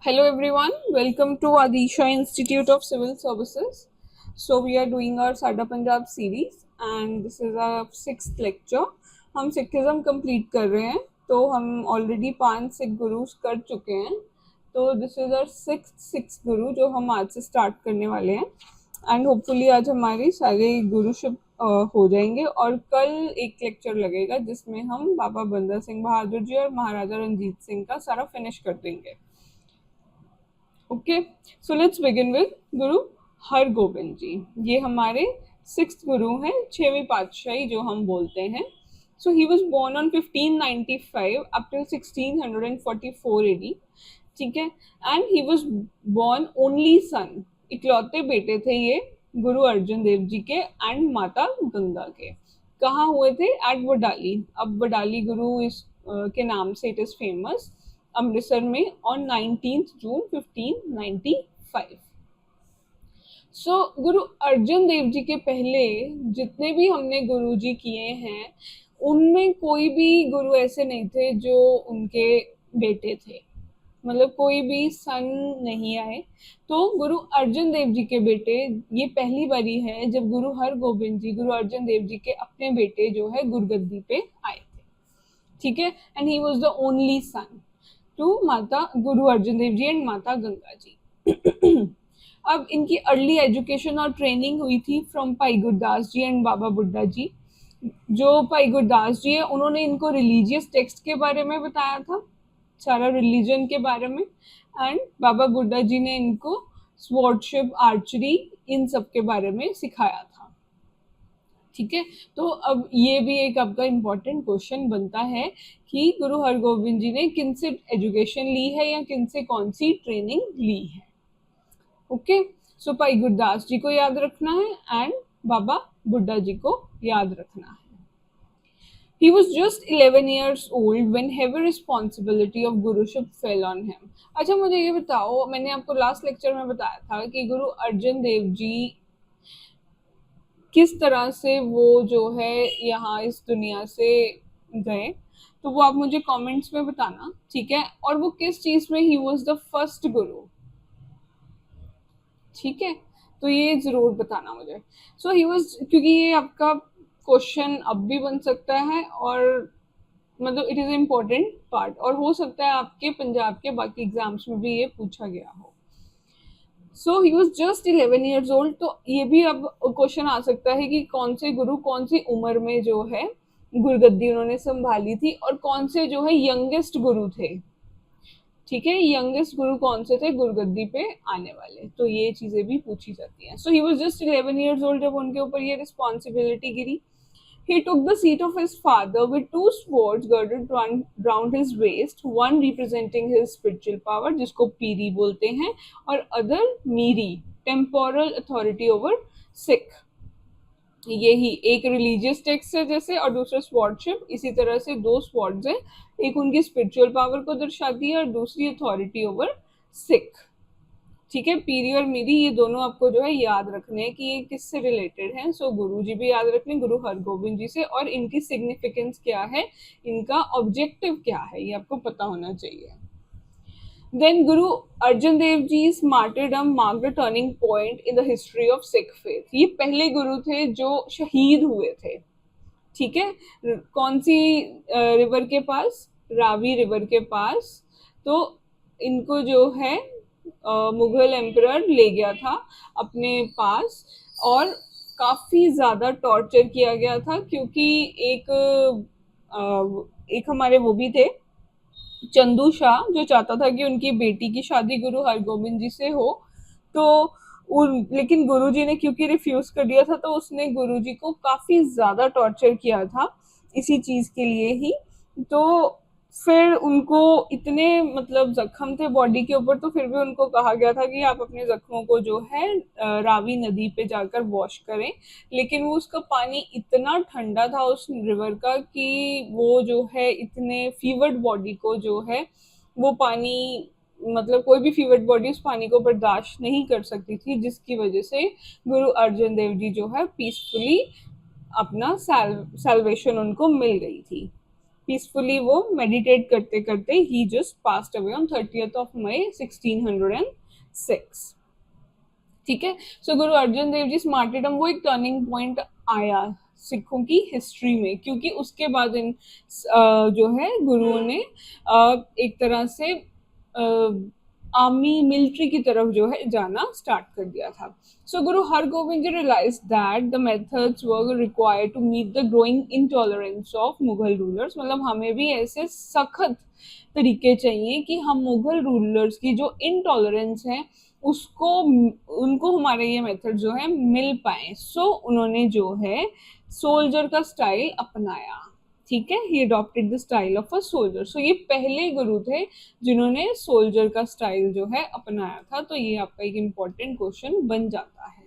Hello everyone, welcome to Adisha Institute of Civil Services. So we are doing our Sada Punjab series and this is our 6th lecture. हम Sikhism complete कर रहे हैं तो हम already 5 Sikh gurus कर चुके हैं. तो दिस इज आवर सिक्स गुरु जो हम आज से स्टार्ट करने वाले हैं एंड होपफुली आज हमारी सारे गुरुशिप हो जाएंगे और कल एक लेक्चर लगेगा जिसमें हम बाबा बंदा सिंह बहादुर जी और महाराजा रंजीत सिंह का सारा फिनिश कर देंगे. Okay, so let's begin with गुरु हरगोबिंद जी. ये हमारे 6th गुरु हैं, 6वीं पातशाही जो हम बोलते हैं. So he was born on 1595 up till 1644 AD. ठीक है, and he was born only son, इकलौते बेटे थे ये गुरु अर्जन देव जी के एंड माता गंगा के. कहाँ हुए थे? एट वडाली. अब वडाली गुरु इस के नाम से इट इज फेमस, अमृतसर में ऑन 19 जून 1595. सो गुरु अर्जन देव जी के पहले जितने भी हमने गुरु जी किए हैं उनमें कोई भी गुरु ऐसे नहीं थे जो उनके बेटे थे, मतलब कोई भी सन नहीं आए. तो गुरु अर्जन देव जी के बेटे, ये पहली बारी है जब गुरु हरगोबिंद जी गुरु अर्जन देव जी के अपने बेटे जो है गुरगद्दी पे आए थे. ठीक है, and he was the only son to Mata Guru Arjan Dev ji and माता गंगा जी. अब इनकी अर्ली एजुकेशन और ट्रेनिंग हुई थी फ्रॉम भाई गुरदास जी एंड बाबा बुड्ढा जी. जो भाई गुरदास जी है उन्होंने इनको रिलीजियस टेक्स्ट के बारे में बताया था, सारा रिलीजन के बारे में, एंड बाबा बुड्ढा जी ने इनको स्वॉर्डशिप, आर्चरी, इन सब के बारे में सिखाया था. ठीक है, तो अब ये भी एक आपका इम्पोर्टेंट क्वेश्चन बनता है कि गुरु हरगोबिंद जी ने किन से एजुकेशन ली है या किन से कौन सी ट्रेनिंग ली है. ओके, सो भाई गुरदास जी को याद रखना है एंड बाबा बुड्ढा जी को याद रखना है. He was just 11 years old when heavy responsibility of guruship fell on him. अच्छा मुझे ये बताओ, मैंने आपको लास्ट लेक्चर में बताया था कि गुरु अर्जन देव जी किस तरह से वो जो है यहाँ इस दुनिया से गए, तो वो आप मुझे कमेंट्स में बताना. ठीक है, और वो किस चीज में ही वाज द फर्स्ट गुरु. ठीक है, तो ये जरूर बताना मुझे. सो ही वाज, क्योंकि ये आपका क्वेश्चन अब भी बन सकता है और मतलब इट इज इम्पोर्टेंट पार्ट, और हो सकता है आपके पंजाब के बाकी एग्जाम्स में भी ये पूछा गया हो. So he was just 11 years old. तो ये भी अब क्वेश्चन आ सकता है कि कौन से गुरु कौन सी उम्र में जो है गुरगद्दी उन्होंने संभाली थी और कौन से जो है यंगेस्ट गुरु थे. ठीक है, यंगेस्ट गुरु कौन से थे गुरगद्दी पे आने वाले, तो ये चीजें भी पूछी जाती हैं. So he was just 11 years old जब उनके ऊपर ये रिस्पॉन्सिबिलिटी गिरी. He took the seat of his father with two swords girded round his waist, one representing his spiritual power, जिसको पीरी बोलते हैं, और other मीरी, temporal authority over Sikh. यही एक रिलीजियस टेक्स्ट है जैसे, और दूसरा स्वॉर्डशिप. इसी तरह से दो स्वॉर्ड्स हैं, एक उनकी स्पिरिचुअल पावर को दर्शाती है और दूसरी अथॉरिटी ओवर सिख. ठीक है, पीरी और मीरी ये दोनों आपको जो है याद रखने हैं कि ये किससे रिलेटेड हैं. सो गुरु जी भी याद रखने गुरु हरगोबिंद जी से, और इनकी सिग्निफिकेंस क्या है, इनका ऑब्जेक्टिव क्या है, ये आपको पता होना चाहिए. Then Guru Arjan Dev जी's martyrdom marked a turning point in the history of Sikh faith. ये पहले गुरु थे जो शहीद हुए थे. ठीक है, कौन सी रिवर के पास? रावी रिवर के पास. तो इनको जो है मुगल एम्परर ले गया था अपने पास और काफी ज्यादा टॉर्चर किया गया था, क्योंकि एक हमारे वो भी थे चंदू शाह जो चाहता था कि उनकी बेटी की शादी गुरु हरगोबिंद जी से हो. तो लेकिन गुरुजी ने क्योंकि रिफ्यूज कर दिया था, तो उसने गुरुजी को काफी ज्यादा टॉर्चर किया था इसी चीज के लिए ही. तो फिर उनको इतने मतलब जख्म थे बॉडी के ऊपर, तो फिर भी उनको कहा गया था कि आप अपने जख्मों को जो है रावी नदी पे जाकर वॉश करें. लेकिन वो उसका पानी इतना ठंडा था उस रिवर का कि वो जो है इतने फीवर्ड बॉडी को जो है वो पानी, मतलब कोई भी फीवर्ड बॉडी उस पानी को बर्दाश्त नहीं कर सकती थी, जिसकी वजह से गुरु अर्जन देव जी जो है पीसफुली अपना सैल्वेशन उनको मिल गई थी. पीसफुली वो मेडिटेट करते करते ही just passed away on 30th of May 1606। ठीक है। सो गुरु अर्जन देव जी मार्टिरडम वो एक टर्निंग पॉइंट आया सिखों की हिस्ट्री में, क्योंकि उसके बाद इन जो है गुरुओं ने एक तरह से आर्मी मिलिट्री की तरफ जो है जाना स्टार्ट कर दिया था। So Guru Hargobind ji realise that the methods were required to meet the growing intolerance of Mughal rulers, मतलब हमें भी ऐसे सख्त तरीके चाहिए कि हम मुगल रूलर्स की जो इनटॉलरेंस है उसको उनको हमारे ये मेथड जो है मिल पाए। सो उन्होंने जो है सोल्जर का स्टाइल अपनाया। ठीक है, he adopted the style of a soldier. So ये पहले गुरु थे जिन्होंने सोल्जर का स्टाइल जो है अपनाया था। तो ये आपका एक इम्पॉर्टेंट क्वेश्चन बन जाता है।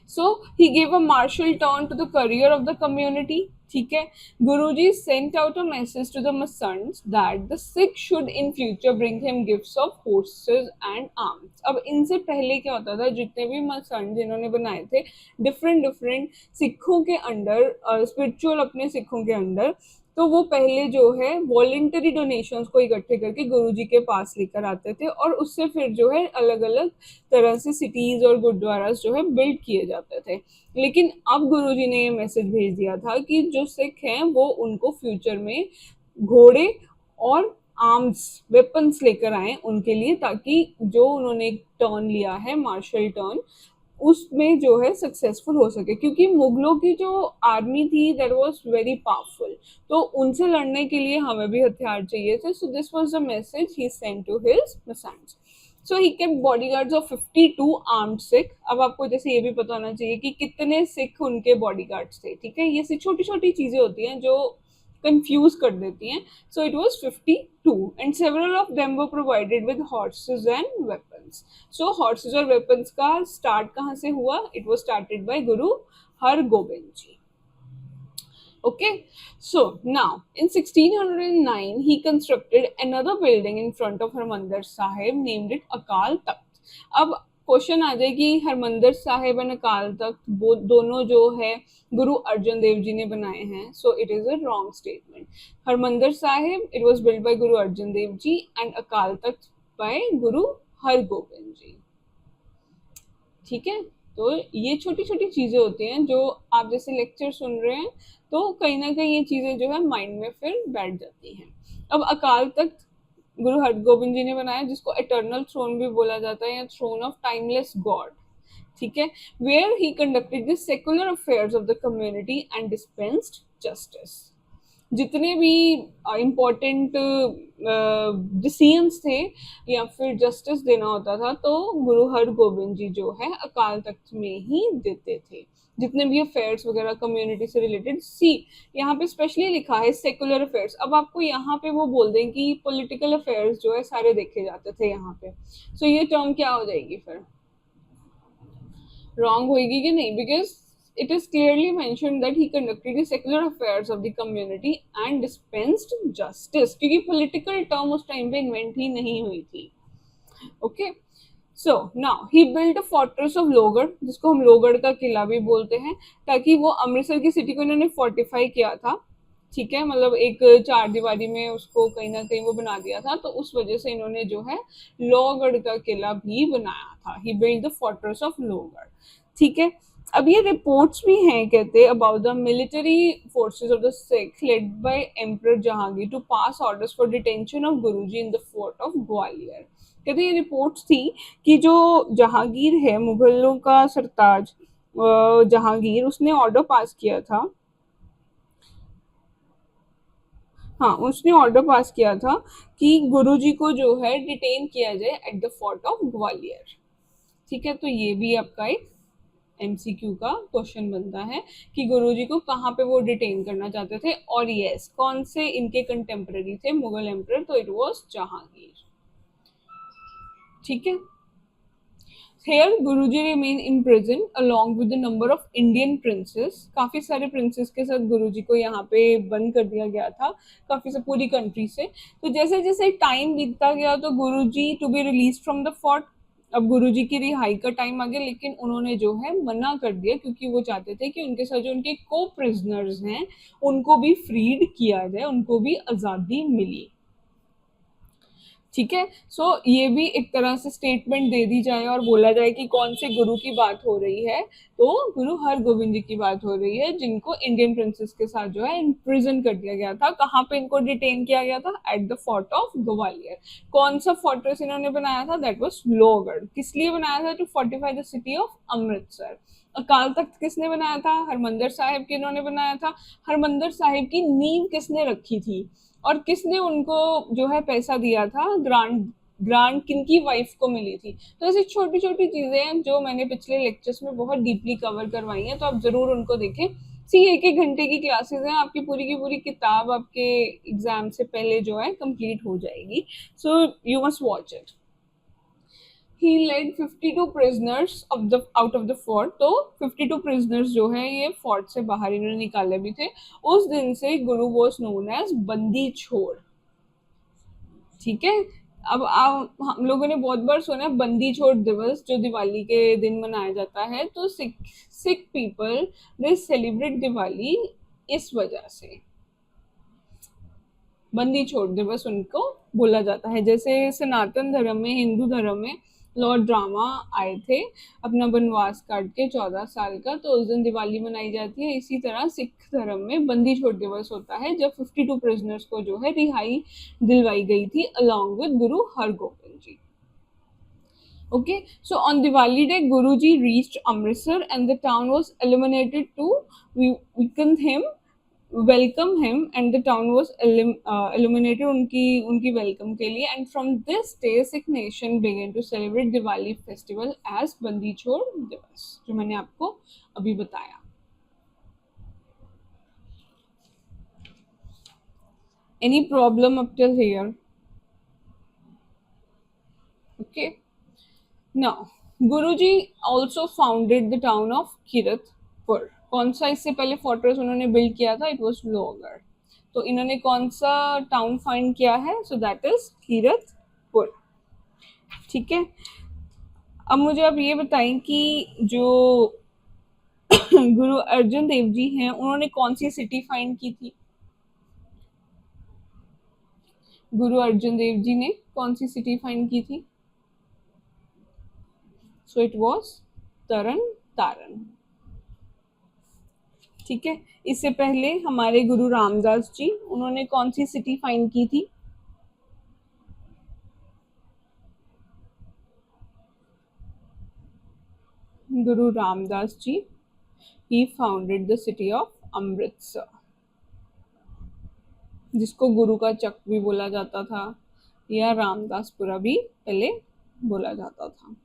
So he gave a martial turn to the career of the community। ठीक है, गुरुजी sent out a message to the masons that the Sikhs should in future bring him gifts of horses and arms। अब इनसे पहले क्या होता था, जितने भी मसन जिन्होंने बनाए थे डिफरेंट सिखों के अंडर, स्पिरिचुअल अपने सिखों के अंडर, तो वो पहले जो है वॉलेंटरी डोनेशंस को इकट्ठे करके गुरुजी के पास लेकर आते थे और उससे फिर जो है अलग अलग तरह से सिटीज और गुरुद्वारास जो है बिल्ड किए जाते थे। लेकिन अब गुरुजी ने ये मैसेज भेज दिया था कि जो सिख हैं वो उनको फ्यूचर में घोड़े और आर्म्स वेपन्स लेकर आए उनके लिए, ताकि जो उन्होंने एक टर्न लिया है मार्शल टर्न उसमें जो है सक्सेसफुल हो सके, क्योंकि मुगलों की जो आर्मी थी दैट वाज वेरी पावरफुल, तो उनसे लड़ने के लिए हमें भी हथियार चाहिए थे। So this was the message he sent to his masands. So he kept bodyguards of 52 armed Sikh. अब आपको जैसे ये भी पता होना चाहिए कि कितने सिख उनके बॉडीगार्ड्स थे। ठीक है, ये छोटी छोटी चीजें होती हैं जो कंफ्यूज कर देती हैं। So it was 52 and several of them were provided with horses and weapons. So horses और वेपन्स का स्टार्ट कहाँ से हुआ? It was started by Guru Hargobind ji. Okay, so now in 1609 he constructed another building in front of Harmandir Sahib, named it Akal Takht। अब question आ जाए कि Harmandir Sahib and Akal Takht वो दोनों जो है गुरु अर्जन देव जी ने बनाए हैं। So it is a wrong statement. Harmandir Sahib it was build by Guru Arjan Dev ji and Akal Takht bye गुरु हरगोबिंद जी। ठीक है, तो ये छोटी छोटी चीजें होती हैं जो आप जैसे लेक्चर सुन रहे हैं तो कहीं ना कहीं ये चीजें जो है माइंड में फिर बैठ जाती हैं। अब अकाल तख्त गुरु हरगोबिंद जी ने बनाया, जिसको एटर्नल थ्रोन भी बोला जाता है या थ्रोन ऑफ टाइमलेस गॉड। ठीक है, where he conducted the secular affairs of the community and dispensed justice. जितने भी इम्पोर्टेंट डिसीजंस थे या फिर जस्टिस देना होता था तो गुरु हरगोबिंद जी जो है अकाल तख्त में ही देते थे। जितने भी अफेयर्स वगैरह कम्युनिटी से रिलेटेड, सी यहाँ पे स्पेशली लिखा है सेकुलर अफेयर्स। अब आपको यहाँ पे वो बोल दें कि पॉलिटिकल अफेयर्स जो है सारे देखे जाते थे यहाँ पे, सो ये टर्म क्या हो जाएगी फिर? रॉन्ग होगी कि नहीं? Because it is clearly mentioned that he conducted the secular affairs of the community and dispensed justice, क्योंकि political term उस टाइम पे इन्वेंट ही नहीं हुई थी। Okay, so now he build a fortress of Lohgarh, जिसको हम लोहगढ़ का किला भी बोलते हैं, ताकि वो अमृतसर की सिटी को इन्होंने फोर्टिफाई किया था। ठीक है, मतलब एक चार दीवारी में उसको कहीं ना कहीं वो बना दिया था, तो उस वजह से इन्होंने जो है लोहगढ़ का किला भी बनाया था। He build the fortress of Lohgarh. ठीक है, अब ये रिपोर्ट्स भी हैं कहते about the military forces of the Sikh led by emperor Jahangir to pass orders for detention of Guruji in the fort of Gwalior. कहते ये रिपोर्ट्स थी कि जो जहांगीर है, मुगलों का सरताज जहांगीर, उसने ऑर्डर पास किया था। हाँ, उसने ऑर्डर पास किया था कि गुरुजी को जो है डिटेन किया जाए eight the fort of Gwalior. ठीक है, तो ये भी आपका एक एमसीक्यू का क्वेश्चन बनता है कि गुरुजी को कहाँ पे वो डिटेन करना चाहते थे, और यस कौन से इनके कंटेम्पररी थे मुगल एम्परर, तो इट वाज जहांगीर। ठीक है, Here Guruji remain in prison along with the number of Indian princes। काफी सारे प्रिंसेस के साथ गुरुजी को यहाँ पे बंद कर दिया गया था, काफी से पूरी कंट्री से। तो जैसे जैसे टाइम बीतता गया तो Guruji to be release from the fort अब गुरुजी की रिहाई का टाइम आ गया, लेकिन उन्होंने जो है मना कर दिया, क्योंकि वो चाहते थे कि उनके साथ जो उनके को प्रिजनर्स हैं उनको भी फ्रीड किया जाए, उनको भी आज़ादी मिली। ठीक है, सो ये भी एक तरह से स्टेटमेंट दे दी जाए और बोला जाए कि कौन से गुरु की बात हो रही है, तो गुरु हरगोविंद जी की बात हो रही है, जिनको इंडियन प्रिंसेस के साथ जो है इम्प्रिजन कर दिया गया था। कहाँ पे इनको डिटेन किया गया था? At the fort of Gwalior. कौन सा फोर्ट्रेस इन्होंने बनाया था? That was Lohgarh. किस लिए बनाया था? To fortify the city of Amritsar. Akal Takht किसने बनाया था? हरमंदिर साहिब की इन्होंने बनाया था। हरमंदिर साहिब की नींव किसने रखी थी और किसने उनको जो है पैसा दिया था? ग्रांट। ग्रांट किनकी वाइफ को मिली थी? तो ऐसी छोटी छोटी चीजें हैं जो मैंने पिछले लेक्चर्स में बहुत डीपली कवर करवाई हैं, तो आप जरूर उनको देखें। सी 1-1 घंटे की क्लासेस हैं, आपकी पूरी की पूरी किताब आपके एग्जाम से पहले जो है कंप्लीट हो जाएगी। So you must watch it. He led 52 prisoners of the out of the fort। तो 52 prisoners जो है ये फोर्ट से बाहर इन्होंने निकाले भी थे। उस दिन से गुरु was known as बंदी छोड़। ठीक है, अब हम लोगों ने बहुत बार सुना है बंदी छोड़ दिवस, जो दिवाली के दिन मनाया जाता है। तो Sikh Sikh people they celebrate Diwali इस वजह से, बंदी छोड़ दिवस उनको बोला जाता है। जैसे सनातन धर्म में, हिंदू धर्म में लॉर्ड रामा आए थे अपना वनवास काट के 14 साल का, तो उस दिन दिवाली मनाई जाती है। इसी तरह सिख धर्म में बंदी छोड़ दिवस होता है, जब 52 प्रिजनर्स को जो है रिहाई दिलवाई गई थी along with Guru Hargobind ji. Okay, so on Diwali day, Guruji reached Amritsar and the town was illuminated to welcome him, and the town was illuminated उनकी welcome के लिए। And from this day, Sikh nation began to celebrate Diwali festival as बंदी छोड़ दिवस, जो मैंने आपको अभी बताया। Any problem up till here? Okay. Now, Guruji also founded the town of Kiratpur। कौन सा इससे पहले फोर्ट्रेस उन्होंने बिल्ड किया था? It was Lohgarh. तो इन्होंने कौन सा टाउन फाइंड किया है? So that is Kiratpur. ठीक है, अब मुझे आप ये बताएं कि जो गुरु अर्जुन देव जी हैं उन्होंने कौन सी सिटी फाइंड की थी? गुरु अर्जुन देव जी ने कौन सी सिटी फाइंड की थी? सो इट वाज तरन तारण। ठीक है, इससे पहले हमारे गुरु रामदास जी, उन्होंने कौन सी सिटी फाइंड की थी? गुरु Ramdas ji, he founded the city of Amritsar, जिसको गुरु का चक भी बोला जाता था या रामदासपुरा भी पहले बोला जाता था।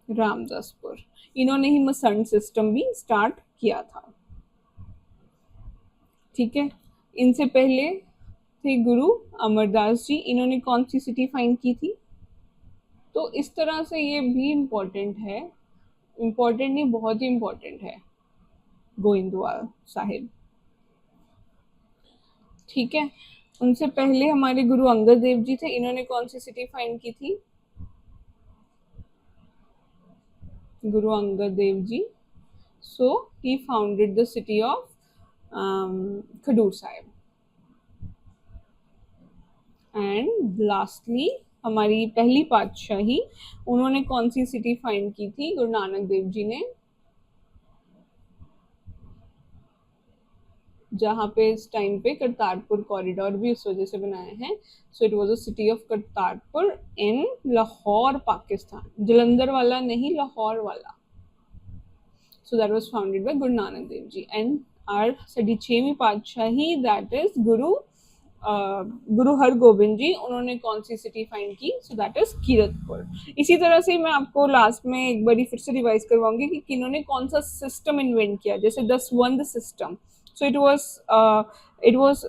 रामदासपुर। इन्होंने ही मसंड सिस्टम भी स्टार्ट किया था। ठीक है, इनसे पहले थे गुरु अमरदास जी, इन्होंने कौन सी सिटी फाइंड की थी? तो इस तरह से ये भी इम्पोर्टेंट है, इम्पोर्टेंट नहीं, बहुत ही इम्पोर्टेंट है, गोइंदवाल साहिब। ठीक है, उनसे पहले हमारे गुरु अंगद देव जी थे, इन्होंने कौन सी सिटी फाइंड की थी? Guru Angad Dev ji, so he founded the city of Khadur Sahib. And lastly हमारी पहली पातशाही, उन्होंने कौन सी सिटी फाइंड की थी? गुरु नानक देव जी ने, जहाँ पे इस टाइम पे करतारपुर कॉरिडोर भी उस वजह से बनाए हैं। So it was a city of Kartarpur in Lahore Pakistan, Jalandhar वाला नहीं, लाहौर वाला। So that was founded by Guru Nanak Dev ji. And our साडी 6वीं पातशाही, दैट इज गुरु हरगोबिंद जी, उन्होंने कौन सी सिटी फाइंड की? So that is Kiratpur. इसी तरह से मैं आपको लास्ट में एक बार फिर से रिवाइज करवाऊंगी कि किन्होंने कौन सा सिस्टम इन्वेंट किया, जैसे द स्वंद system. So it was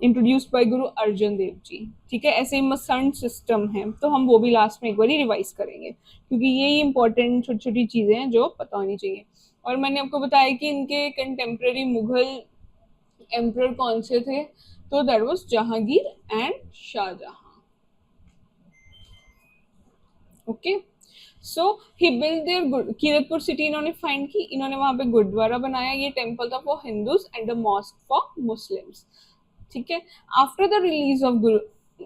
introduced by Guru Arjun Dev ji. ठीक है, ऐसे ही मसंड सिस्टम है, तो हम वो भी लास्ट में एक बार रिवाइज करेंगे, क्योंकि यही इंपॉर्टेंट छोटी छोटी चीजें हैं जो पता होनी चाहिए। और मैंने आपको बताया कि इनके कंटेम्प्रेरी मुगल एम्परर कौन से थे? तो that was Jahangir and Shahjahan. Okay, so he build there Kiratpur city इन्होंने फाइंड की, इन्होंने वहां पे गुरुद्वारा बनाया, ये टेम्पल था for Hindus and a mosque for Muslims, ठीक है। आफ्टर द रिलीज ऑफ गुरु,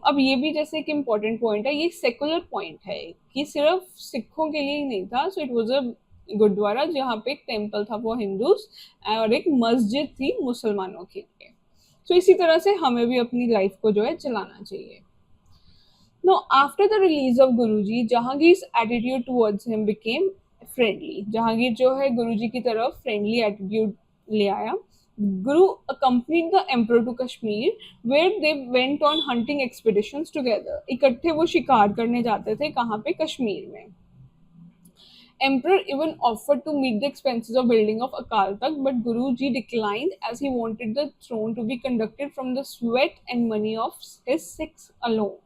अब ये भी जैसे एक इम्पोर्टेंट पॉइंट है, ये सेकुलर पॉइंट है कि सिर्फ सिखों के लिए ही नहीं था, so it was a gurdwara जहाँ पे एक टेम्पल था फॉर हिंदूज और एक मस्जिद थी मुसलमानों के लिए। तो इसी तरह से हमें भी अपनी लाइफ को जो है चलाना चाहिए। Now, after the release of Guruji, Jahangir's attitude towards him became friendly. Jahangir जो है गुरुजी की तरफ फ्रेंडली एटीट्यूड ले आया। Guru accompanied the emperor to Kashmir, where they went on hunting expeditions together. इकट्ठे वो शिकार करने जाते थे, कहाँ पे? कश्मीर में। Emperor even offered to meet the expenses of building of Akal Takht, but Guruji declined as he wanted the throne to be conducted from the sweat and money of his Sikhs alone.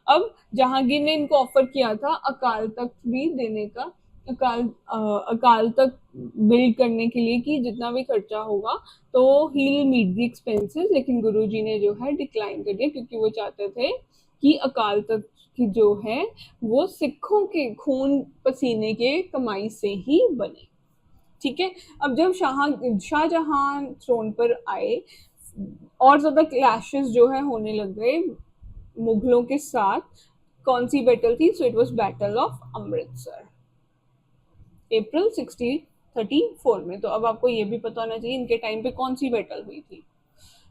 अब जहांगीर ने इनको offer किया था अकाल तख्त भी देने का, Akal Takht build करने के लिए कि जितना भी खर्चा होगा तो he will meet the expenses, लेकिन गुरुजी ने जो है डिक्लाइन कर दिया क्योंकि वो चाहते थे कि अकाल तख्त की जो है वो सिखों के खून पसीने के कमाई से ही बने, ठीक है। अब जब शाहजहां थ्रोन पर आए और ज्यादा क्लैशेस जो है होने लग गए मुगलों के साथ। कौन सी बैटल थी? So it was battle of Amritsar, April 1634 में। तो अब आपको ये भी पता होना चाहिए इनके टाइम पे कौन सी बैटल हुई थी।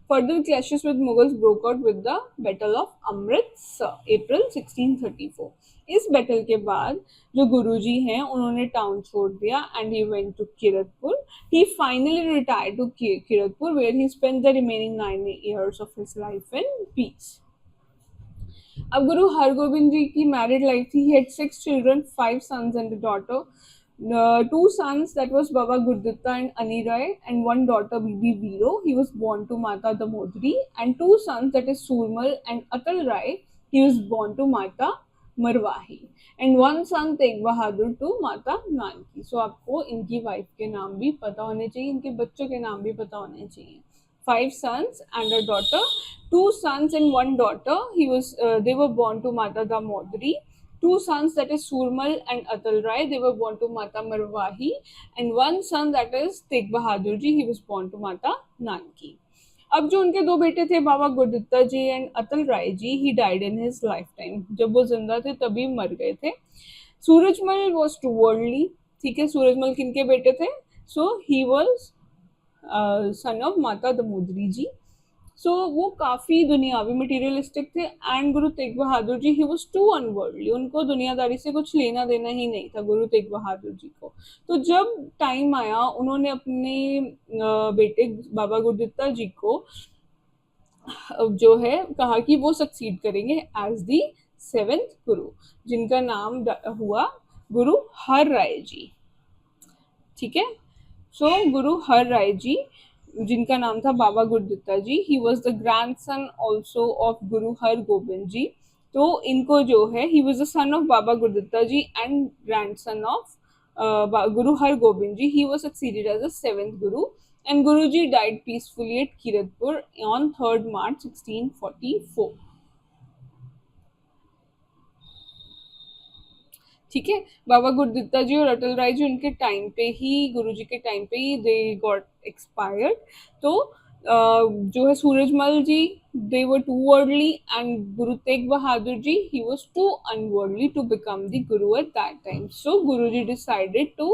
Further clashes with Mughals broke out with the battle of Amritsar, April 1634। इस बैटल के बाद जो गुरुजी हैं उन्होंने टाउन छोड़ दिया and he went to Kiratpur. He finally retired to Kiratpur where he spent the remaining 9 years of his life in peace. अब गुरु हरगोबिंद जी की मैरिड लाइफ थी। He had 6 children, 5 sons and a daughter. 2 sons, that was Baba Gurditta and Ani Rai, and 1 daughter Bibi Viro. He was born to Mata Damodri, and 2 sons, that is Surmal and Atal Rai. He was born to Mata Marwahi, and 1 son Tegh Bahadur to Mata Nanki. So आपको इनकी wife के नाम भी पता होने चाहिए, इनके बच्चों के नाम भी पता होने चाहिए। 5 sons and a daughter, 2 sons and 1 daughter. They were born to Mata Damodri. 2 sons, that is Surmal and Atal Rai, they were born to Mata Marwahi, and 1 son, that is Tegh Bahadur ji, he was born to Mata Nanki. अब जो उनके 2 बेटे थे बाबा Gurditta ji and Atal Rai ji, he died in his life time. जब वो जिंदा थे तभी मर गए थे। सूरजमल वॉज टू वर्ल्डली, ठीक है। सूरजमल किनके बेटे थे? So he was son of माता दमोदरी जी। सो वो काफी दुनियावी मटेरियलिस्टिक थे। And Guru Tegh Bahadur ji, he was too अनवर्ल्डली, उनको दुनियादारी से कुछ लेना देना ही नहीं था गुरु तेग बहादुर जी को। तो जब टाइम आया उन्होंने अपने बेटे बाबा गुरदित्ता जी को जो है कहा कि वो सक्सीड करेंगे एज दी 7th गुरु, जिनका नाम हुआ गुरु हर राय जी, ठीक है। सो गुरु हर राय जी, जिनका नाम था Baba Gurditta ji, he was the grandson also of Guru Har Gobind ji. तो इनको जो है, he was the son of Baba Gurditta ji and grandson of Guru Har Gobind ji. He was succeeded as the 7th Guru, and Guru ji died peacefully at Kiratpur on 3rd March 1644, ठीक है। बाबा गुरदित्ता जी और अटल राय जी उनके टाइम पे ही, गुरुजी के टाइम पे ही दे गॉट एक्सपायर्ड। तो जो है Surajmal ji, they were too worldly, and Guru Tegh Bahadur ji, he was too unworldly to become the Guru at that time. So Guruji decided to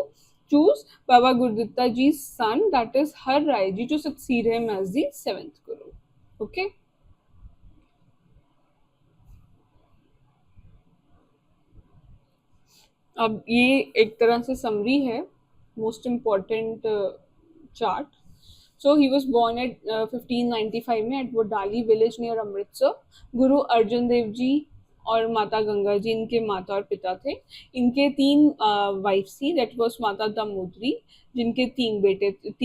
choose Baba Gurditta ji's son, that is Har Rai ji, to succeed him as the 7th Guru. Okay. अब ये एक तरह से summary है, most important chart. So he was born at 1595 में at Wadali village near Amritsar. Guru Arjun Dev ji और माता गंगा जी इनके माता और पिता थे। इनके 3 वाइफ्स थी, दैट वाज माता दामोदरी, जिनके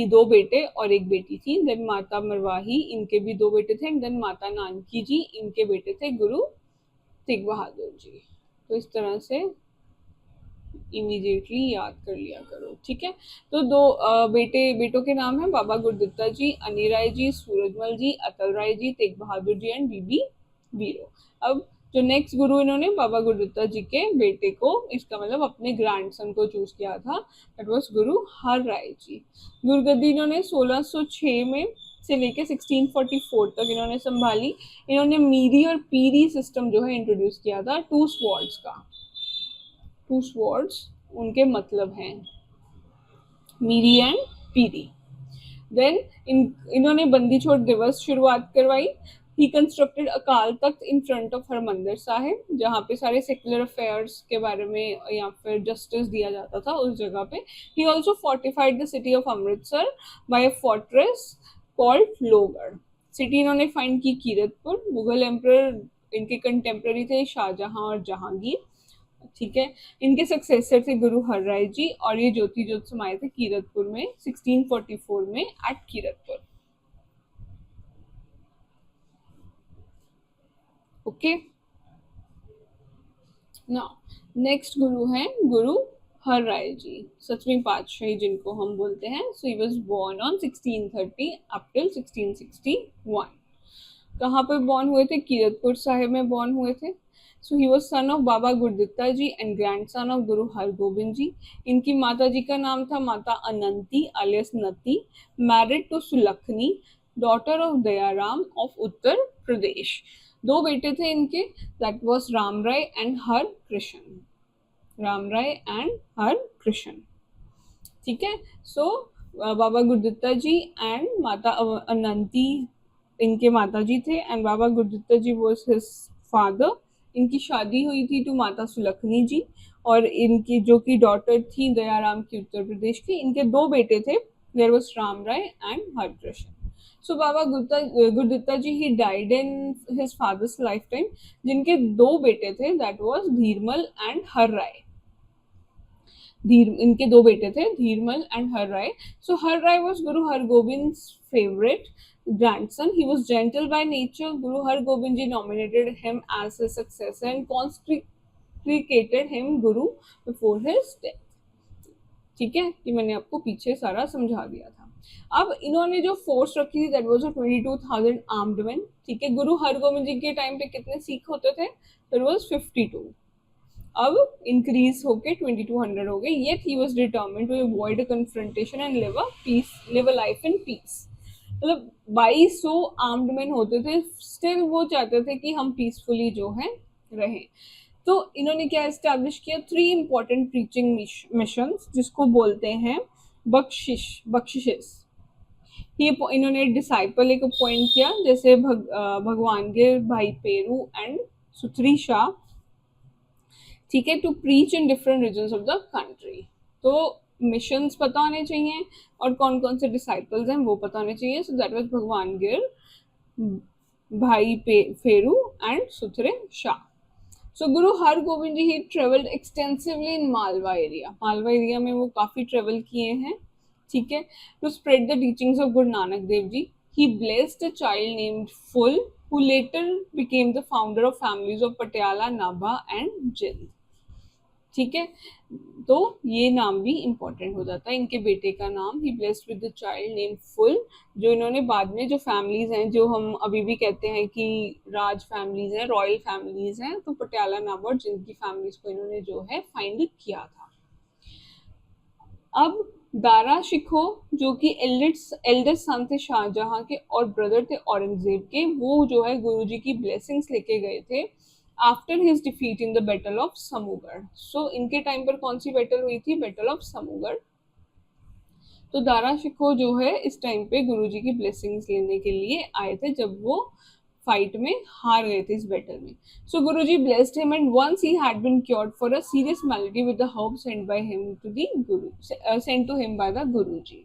2 बेटे और 1 बेटी थी। देन माता मरवाही, इनके भी 2 बेटे थे। देन माता नानकी जी, इनके बेटे थे गुरु तेग बहादुर जी। तो इस तरह से इमीडिएटली याद कर लिया करो, ठीक है। तो 2 बेटों के नाम है बाबा गुरदित्ता जी, अनी राय जी, सूरजमल जी, अतल राय जी, तेग बहादुर जी एंड बीबी वीरो। अब जो नेक्स्ट गुरु इन्होंने बाबा गुरुदत्ता जी के बेटे को, इसका मतलब अपने ग्रैंडसन को चूज किया था, दैट वाज गुरु हर राय जी। गुरुगद्दी इन्होंने 1606 में से लेके 1644 तक इन्होंने संभाली। इन्होंने मीरी और पीरी सिस्टम जो है इंट्रोड्यूस किया था, टू स्वॉर्ड्स का। टू स्वॉर्ड्स उनके मतलब हैं मीरी एंड पीरी। देन इन्होंने बंदी छोड़ दिवस शुरुआत करवाई। He constructed Akal Takht in front of Harmandir Sahib, जहाँ पे सारे सेकुलर अफेयर्स के बारे में या फिर जस्टिस दिया जाता था उस जगह पे। He also fortified the city of Amritsar by a fortress called Lohgarh. City इन्होंने फाइंड की कीरतपुर। मुगल एम्परर इनके कंटेम्प्रेरी थे शाहजहां और जहांगीर, ठीक है। इनके सक्सेसर थे गुरु हरराय जी, और ये ज्योति ज्योत समाये थे कीरतपुर में 1644 में at Kiratpur. Okay, now next Guru हैं गुरु हरराय जी, सतवीं पातशाही जिनको हम बोलते हैं। So he was born on 1630 up till 1661। कहाँ पर बॉर्न हुए थे? कीरतपुर साहिब में बॉर्न हुए थे। So he was son of Baba Gurditta ji and grandson of Guru Hargobind जी। इनकी माता जी का नाम था Mata Ananti alias Nati, married to Sulakhni, daughter of Dayaram of Uttar Pradesh. दो बेटे थे इनके, that was Ram Rai and Har Krishan. Ram Rai and Har Krishan, ठीक है। सो बाबा गुरदित्ता जी एंड माता अनंती इनके माता जी थे, and Baba Gurditta ji was his father. इनकी शादी हुई थी टू माता सुलखनी जी, और इनकी जो कि डॉटर थी दयाराम की उत्तर प्रदेश की। इनके दो बेटे थे, there was Ram Rai and Harkrishan. So Baba Gurditta ji he died in his father's life time. जिनके दो बेटे थे, that was Dhirmal and Har Rai. इनके दो बेटे थे, धीरमल and Har Rai. So her Rai was Guru हरगोबिंद's favorite grandson. He was gentle by nature. Guru Hargobind Ji nominated him as his successor and consecrated him Guru before his death. ठीक है, ये मैंने आपको पीछे सारा समझा दिया था। अब इन्होंने जो फोर्स रखी थी, दैट वाज 22,000 आर्म्ड मैन, ठीक है। गुरु हरगोबिंद जी के टाइम पे कितने सिख होते थे? That was 52। अब इंक्रीज होके 2200 हो गए। Yet he was determined to avoid a confrontation and live a life in peace. मतलब 2200 आर्म्ड मैन होते थे, स्टिल वो चाहते थे कि हम पीसफुली जो है रहें। तो इन्होंने क्या एस्टैब्लिश किया? 3 इंपॉर्टेंट प्रीचिंग मिशंस, जिसको बोलते हैं बख्शिश। ये इन्होंने डिसाइपल एक अपॉइंट किया, जैसे भगवान गिर, भाई पेरू एंड सुथरी शाह, ठीक है, to preach in different regions of the country. तो मिशंस पता होने चाहिए और कौन कौन से डिसाइपल्स हैं वो पता होने चाहिए। सो दैट वाज भगवान गिर, भाई फेरू एंड सुथरे Shah. So Guru Hargobind ji he travelled extensively in Malwa area. Malwa area में वो काफी ट्रेवल किए हैं, ठीक है, to spread the teachings of Guru Nanak Dev ji. He blessed a child named Phul, who later became the founder of families of Patiala, Nabha and Jind, ठीक है। तो ये नाम भी इंपॉर्टेंट हो जाता है, इनके बेटे का नाम। He blessed with the child name Phul, जो इन्होंने बाद में जो फैमिलीज हैं, जो हम अभी भी कहते हैं कि राज फैमिलीज हैं, रॉयल फैमिलीज हैं, तो पटियाला, नाभा और जिनकी फैमिलीज को इन्होंने जो है फाइंड किया था। अब दारा शिको, जो कि एल्डेस्ट सन थे शाहजहां के और ब्रदर थे औरंगजेब के, वो जो है गुरुजी की ब्लेसिंग्स लेके गए थे after his defeat in the battle of Samugarh. सो इनके टाइम पर कौन सी बैटल हुई थी? Battle of Samugarh. तो दारा शिको जो है इस टाइम पे गुरुजी की ब्लेसिंग्स लेने के लिए आए थे, जब वो फाइट में हार गए थे इस बैटल में। सो Guruji blessed him and once he had been cured for a serious malady with the herb sent by him to the Guru, sent to him by the Guruji.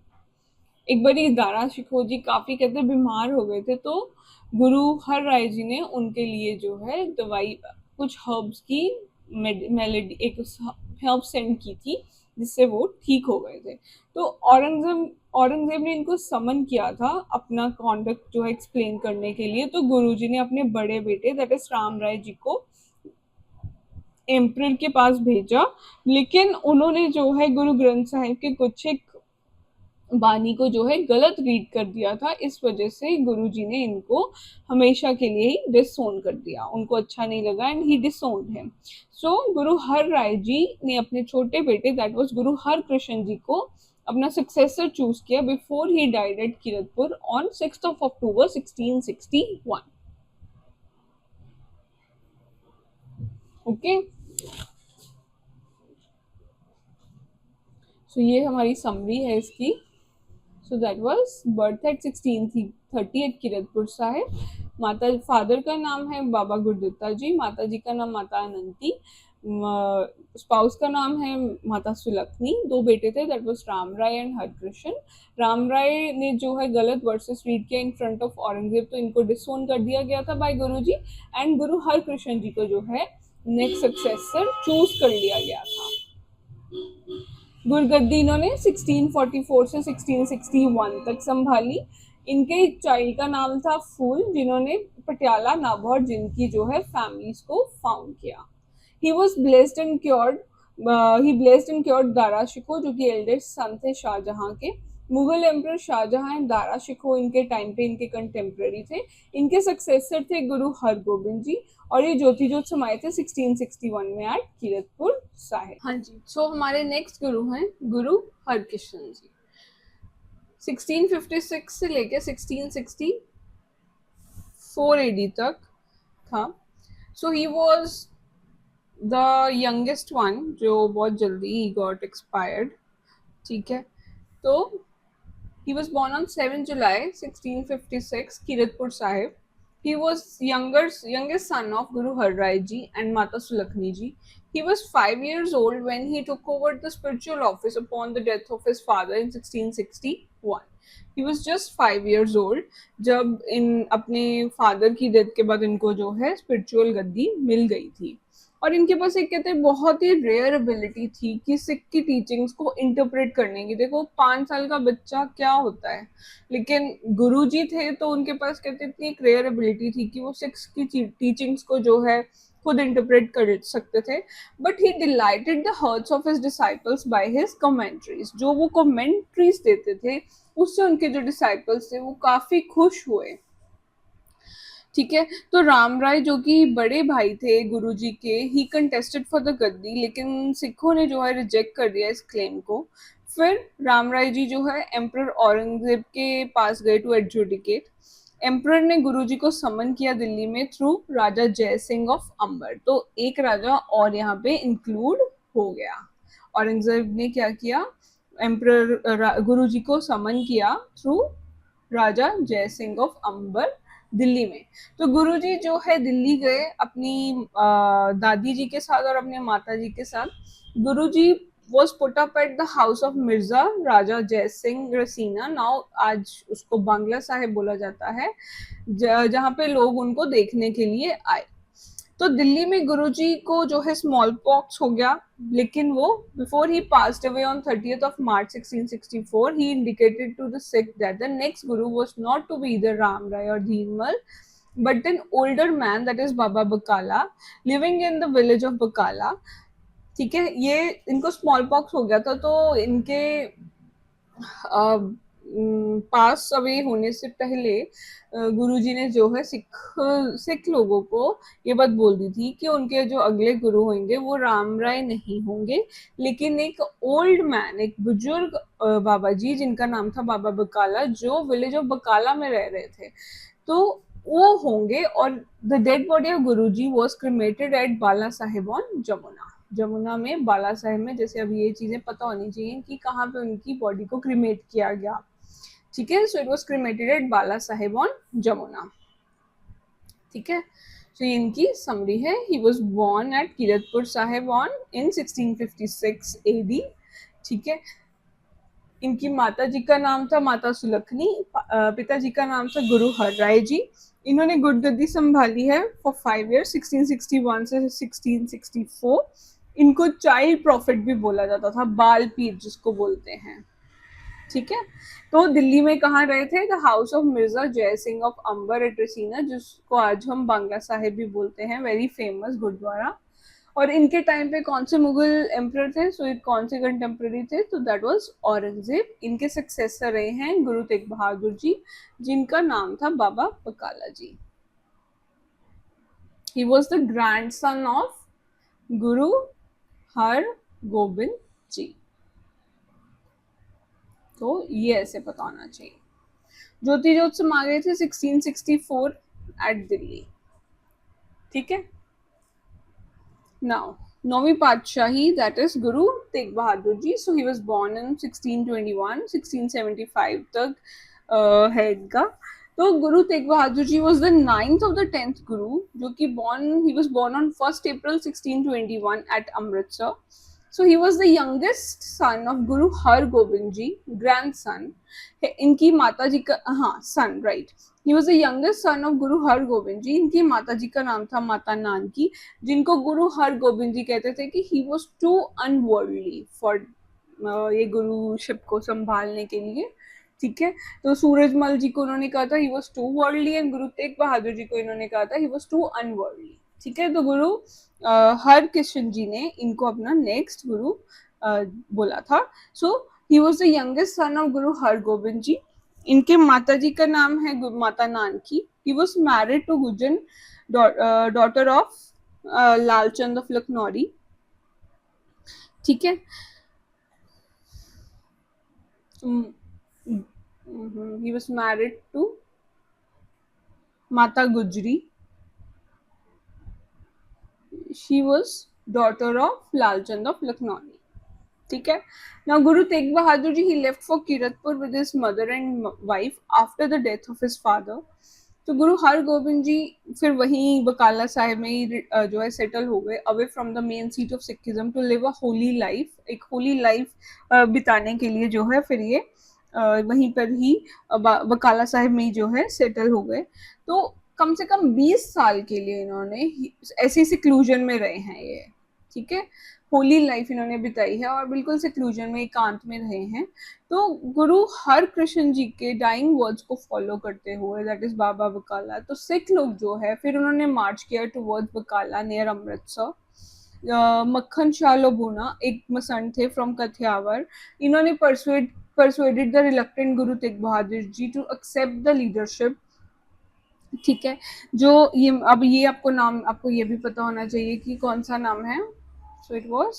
एक बार दारा शिको जी काफी कहते बीमार हो गए थे, तो गुरु हर राय जी ने उनके लिए जो है दवाई, कुछ हर्ब्स की मेलेडी, एक हर्ब सेंड की थी, जिससे वो ठीक हो गए थे। तो औरंगजेब ने इनको समन किया था अपना कॉन्डक्ट जो है एक्सप्लेन करने के लिए। तो गुरुजी ने अपने बड़े बेटे दैट इज राम राय जी को एम्परर के पास भेजा, लेकिन उन्होंने जो है गुरु ग्रंथ साहिब के कुछ एक बानी को जो है गलत रीड कर दिया था, इस वजह से गुरुजी ने इनको हमेशा के लिए ही डिसोन कर दिया, उनको अच्छा नहीं लगा एंड ही डिसोन्ड हिम। सो गुरु हर राय जी ने अपने छोटे बेटे दैट वाज गुरु हर कृष्ण जी को अपना सक्सेसर चूज किया before he died at Kiratpur on 6th of October 1661। Okay, so ये हमारी समरी है इसकी। So that was birth at 1630 at Kiratpur Sahib. माता फादर का नाम है बाबा गुरदित्ता जी, माता जी का नाम माता अनंती, स्पाउस का नाम है माता सुलक्ष्मी। दो बेटे थे that was Ram Rai and Harkrishan. Ram Rai ने जो है गलत वर्सेस रीड किया इन फ्रंट ऑफ औरंगजेब, तो इनको डिसोन कर दिया गया था बाय गुरुजी एंड गुरु हरकृष्ण जी को जो है नेक्स्ट सक्सेसर चूज कर लिया गया था। गुरगद्दी इन्होंने 1644 से 1661 तक संभाली। इनके चाइल्ड का नाम था फूल, जिन्होंने पटियाला नाभौर जिनकी जो है फैमिलीज को फाउंड किया। He was blessed and cured, he blessed and cured Dara Shikoh, जो कि एल्डेस्ट सन थे शाहजहां के। मुगल एम्पर शाहजहां एंड दारा शिको इनके टाइम पे इनके कंटेम्प्रेरी थे। इनके सक्सेसर थे गुरु हरगोबिंद जी, और ये ज्योति ज्योत समाये थे 1661 में एट किरतपुर साहिब। हाँ जी, सो हमारे नेक्स्ट गुरु हैं गुरु हरकृष्ण जी। 1656 से लेके 1664 एडी तक था। So he was the youngest one, जो बहुत जल्दी ही गॉट एक्सपायर्ड। ठीक है, तो he was born on 7 July 1656 Kiratpur Sahib. He was youngest son of Guru Har Rai ji and Mata Sulakhni ji. He was 5 years old when he took over the spiritual office upon the death of his father in 1661. He was just 5 years old जब इन अपने father की death के बाद इनको जो है spiritual गद्दी मिल गई थी। और इनके पास एक कहते हैं बहुत ही रेयर एबिलिटी थी कि सिख की टीचिंग्स को इंटरप्रेट करने की। देखो 5 साल का बच्चा क्या होता है, लेकिन गुरुजी थे तो उनके पास कहते इतनी एक रेयर एबिलिटी थी कि वो सिख की टीचिंग्स को जो है खुद इंटरप्रेट कर सकते थे। But he dilated the hearts of his disciples by his commentaries. जो वो कमेंट्रीज देते थे उससे उनके जो डिसाइपल्स थे वो काफी खुश हुए। ठीक है, तो राम राय जो कि बड़े भाई थे गुरुजी के, ही कंटेस्टेड फॉर द गद्दी, लेकिन सिखों ने जो है रिजेक्ट कर दिया इस क्लेम को। फिर राम राय जी जो है एम्परर औरंगजेब के पास गए टू एडजुडिकेट। एम्परर ने गुरुजी को समन किया दिल्ली में थ्रू राजा जय सिंह ऑफ अंबर। तो एक राजा और यहाँ पे इंक्लूड हो गया। औरंगजेब ने क्या किया, एम्परर गुरुजी को समन किया थ्रू राजा जय सिंह ऑफ अंबर दिल्ली में। तो गुरुजी जो है दिल्ली गए अपनी दादी जी के साथ और अपने माता जी के साथ। गुरुजी was put up at the house of Mirza राजा जय सिंह रसीना, नाउ आज उसको बांग्ला साहिब बोला जाता है, जहाँ पे लोग उनको देखने के लिए आए। तो दिल्ली में गुरुजी को जो है स्मॉल पॉक्स हो गया, लेकिन वो before he passed away on 30th of March 1664 he indicated to the Sikh that the next guru was not to be either Ram Rai or Dhinmal but an older man, that is Baba Bakala, living in the village of Bakala। ठीक है, ये इनको small pox हो गया था, तो इनके pass away होने से पहले गुरुजी ने जो है सिख लोगों को ये बात बोल दी थी कि उनके जो अगले गुरु होंगे वो राम राय नहीं होंगे, लेकिन एक ओल्ड मैन, एक बुजुर्ग बाबा जी जिनका नाम था बाबा बकाला, जो विलेज ऑफ बकाला में रह रहे थे, तो वो होंगे। और the dead body of Guruji was cremated at Bala Sahib on Jamuna. Jamuna में बाला साहिब में, जैसे अभी ये चीजें पता होनी चाहिए कि कहाँ पे उनकी बॉडी को क्रिमेट किया गया। ठीक है, so it was cremated at Bala Sahib on Jamuna. ठीक है, सो ये इनकी समरी है। He was born at Kiratpur Sahib on in 1656 AD. ठीक है, इनकी माता जी का नाम था माता सुलखनी, पिताजी का नाम था गुरु हर राय जी। इन्होंने गुरगद्दी संभाली है फॉर 5 years 1661 से 1664। इनको चाइल्ड प्रॉफिट भी बोला जाता था, बाल पीर जिसको बोलते हैं। ठीक है, तो दिल्ली में कहाँ रहे थे, द हाउस ऑफ मिर्जा जय सिंह ऑफ अंबर एट रसीना, जिसको आज हम बांग्ला साहिब भी बोलते हैं, वेरी फेमस गुरुद्वारा। और इनके टाइम पे कौन से मुगल एम्परर थे, सो कौन से कंटेम्प्रेरी थे, तो दैट वाज औरंगजेब। इनके सक्सेसर रहे हैं गुरु तेग बहादुर जी, जिनका नाम था Baba Bakala ji. He was the grandson of Guru Har Gobind ji. तो ये ऐसे पता होना चाहिए। ज्योति जोत्सव आ गए थे 1664 एट दिल्ली। ठीक है। नाउ नौवीं पातशाही, that is Guru Tegh Bahadur ji. So he was born in 1621, 1675 तक है इनका। तो Guru Tegh Bahadur ji was the 9th of the 10th Guru, जो कि he was born on 1st April 1621 at Amritsar. So he was the youngest son of Guru Har Gobind ji, grandson. इनकी माता जी का, हाँ, son, right. He was the youngest son of Guru Har Gobind ji. इनकी माता जी का नाम था माता नानकी, जिनको गुरु हर गोबिंद जी कहते थे कि he was too unworldly for ये गुरुशिप को संभालने के लिए। ठीक है। तो सूरजमल जी को उन्होंने कहा था he was too worldly, and Guru Tegh Bahadur जी को इन्होंने कहा था he was too unworldly। ठीक है। तो गुरु हर कृष्ण जी ने इनको अपना नेक्स्ट गुरु बोला था। So he was the youngest son of Guru Har Gobind जी। इनके माता जी का नाम है Mata Nanaki. He was married to Gujan, daughter of Lalchand of Lakhnauri. ठीक है। He was married to Mata Gujri. She was daughter of Lalchand of Lakhnauri. ठीक है। Now Guru Tegh Bahadur ji, he left for Kiratpur with his mother and wife after the death of his father. तो गुरु हर गोबिंद जी फिर वहीं बकाला साहिब में ही जो है सेटल हो गए, away from the main seat of Sikhism, to live a holy life. एक होली लाइफ बिताने के लिए जो है फिर ये वहीं पर ही बकाला साहिब में ही जो है सेटल हो गए। तो कम से कम 20 साल के लिए इन्होंने ऐसी सिक्लूजन में रहे हैं ये। ठीक है। होली लाइफ इन्होंने बिताई है और बिल्कुल सिक्लूजन में, एकांत में रहे हैं। तो गुरु हर कृष्ण जी के डाइंग वर्ड्स को फॉलो करते हुए, दैट इज बाबा बकाला, तो सिख लोग जो है फिर उन्होंने मार्च किया टुवर्ड्स बकाला नियर अमृतसर। मक्खन शाह लोबूना एक मसंड थे फ्रॉम कथियावर। इन्होंने persuaded the reluctant Guru Tegh Bahadur ji to accept the leadership। ठीक है। जो ये अब ये आपको नाम, आपको ये भी पता होना चाहिए कि कौन सा नाम है। सो इट वाज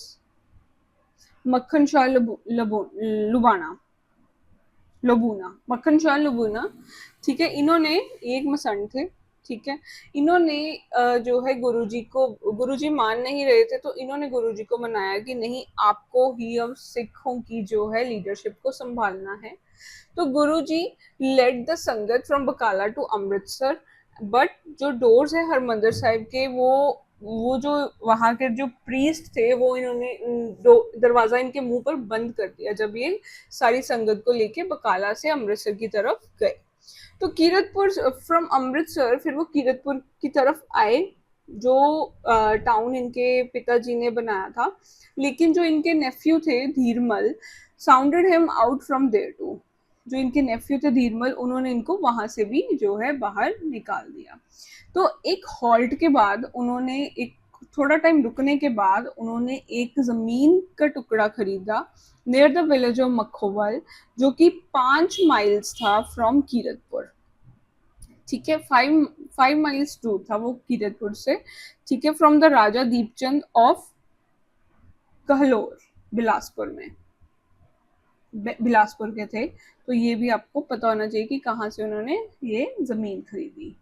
मक्खन शाह लुबाना, लोबूना, मक्खन शाह लोबूना। ठीक है। इन्होंने एक मसंड थे। ठीक है। इन्होंने जो है गुरुजी मान नहीं रहे थे, तो इन्होंने गुरुजी को मनाया कि नहीं, आपको ही अब सिखों की जो है लीडरशिप को संभालना है। तो गुरुजी लेड द संगत from Bakala to Amritsar, but जो डोर्स है हरमंदिर साहिब के, वो जो वहां के जो प्रीस्ट थे, वो इन्होंने दरवाजा इनके मुंह पर बंद कर दिया जब ये सारी संगत को लेके बकाला से अमृतसर की तरफ गए। तो कीरतपुर फ्रॉम अमृतसर फिर वो कीरतपुर की तरफ आए, जो टाउन इनके पिताजी ने बनाया था। लेकिन जो इनके नेफ्यू थे Dhirmal sounded him out from there too. जो इनके नेफ्यू थे धीरमल, उन्होंने इनको वहां से भी जो है बाहर निकाल दिया। तो एक हॉल्ट के बाद उन्होंने, एक थोड़ा टाइम रुकने के बाद, उन्होंने एक जमीन का टुकड़ा खरीदा नियर द विलेज ऑफ मखोवल, जो कि 5 माइल्स था फ्रॉम कीरतपुर। ठीक है। 5 माइल्स दूर था वो कीरतपुर से। ठीक है। From the Raja Dipchand of Kahlur, Bilaspur में, बिलासपुर के थे। तो ये भी आपको पता होना चाहिए कि कहाँ से उन्होंने ये जमीन खरीदी।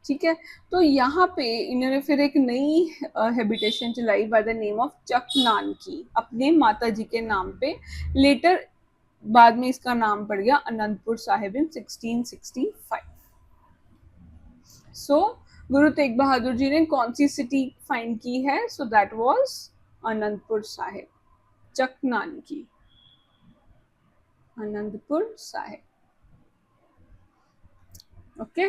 ठीक है। तो यहाँ पे इन्होंने फिर एक नई हैबिटेशन चलाई बाय द नेम ऑफ चक नानकी, अपने माता जी के नाम पे। लेटर बाद में इसका नाम पड़ गया अनंतपुर साहिब इन 1665। सो गुरु तेग बहादुर जी ने कौन सी सिटी फाइंड की है? So that was Anandpur Sahib, Chak Nanki, Anandpur Sahib. Okay.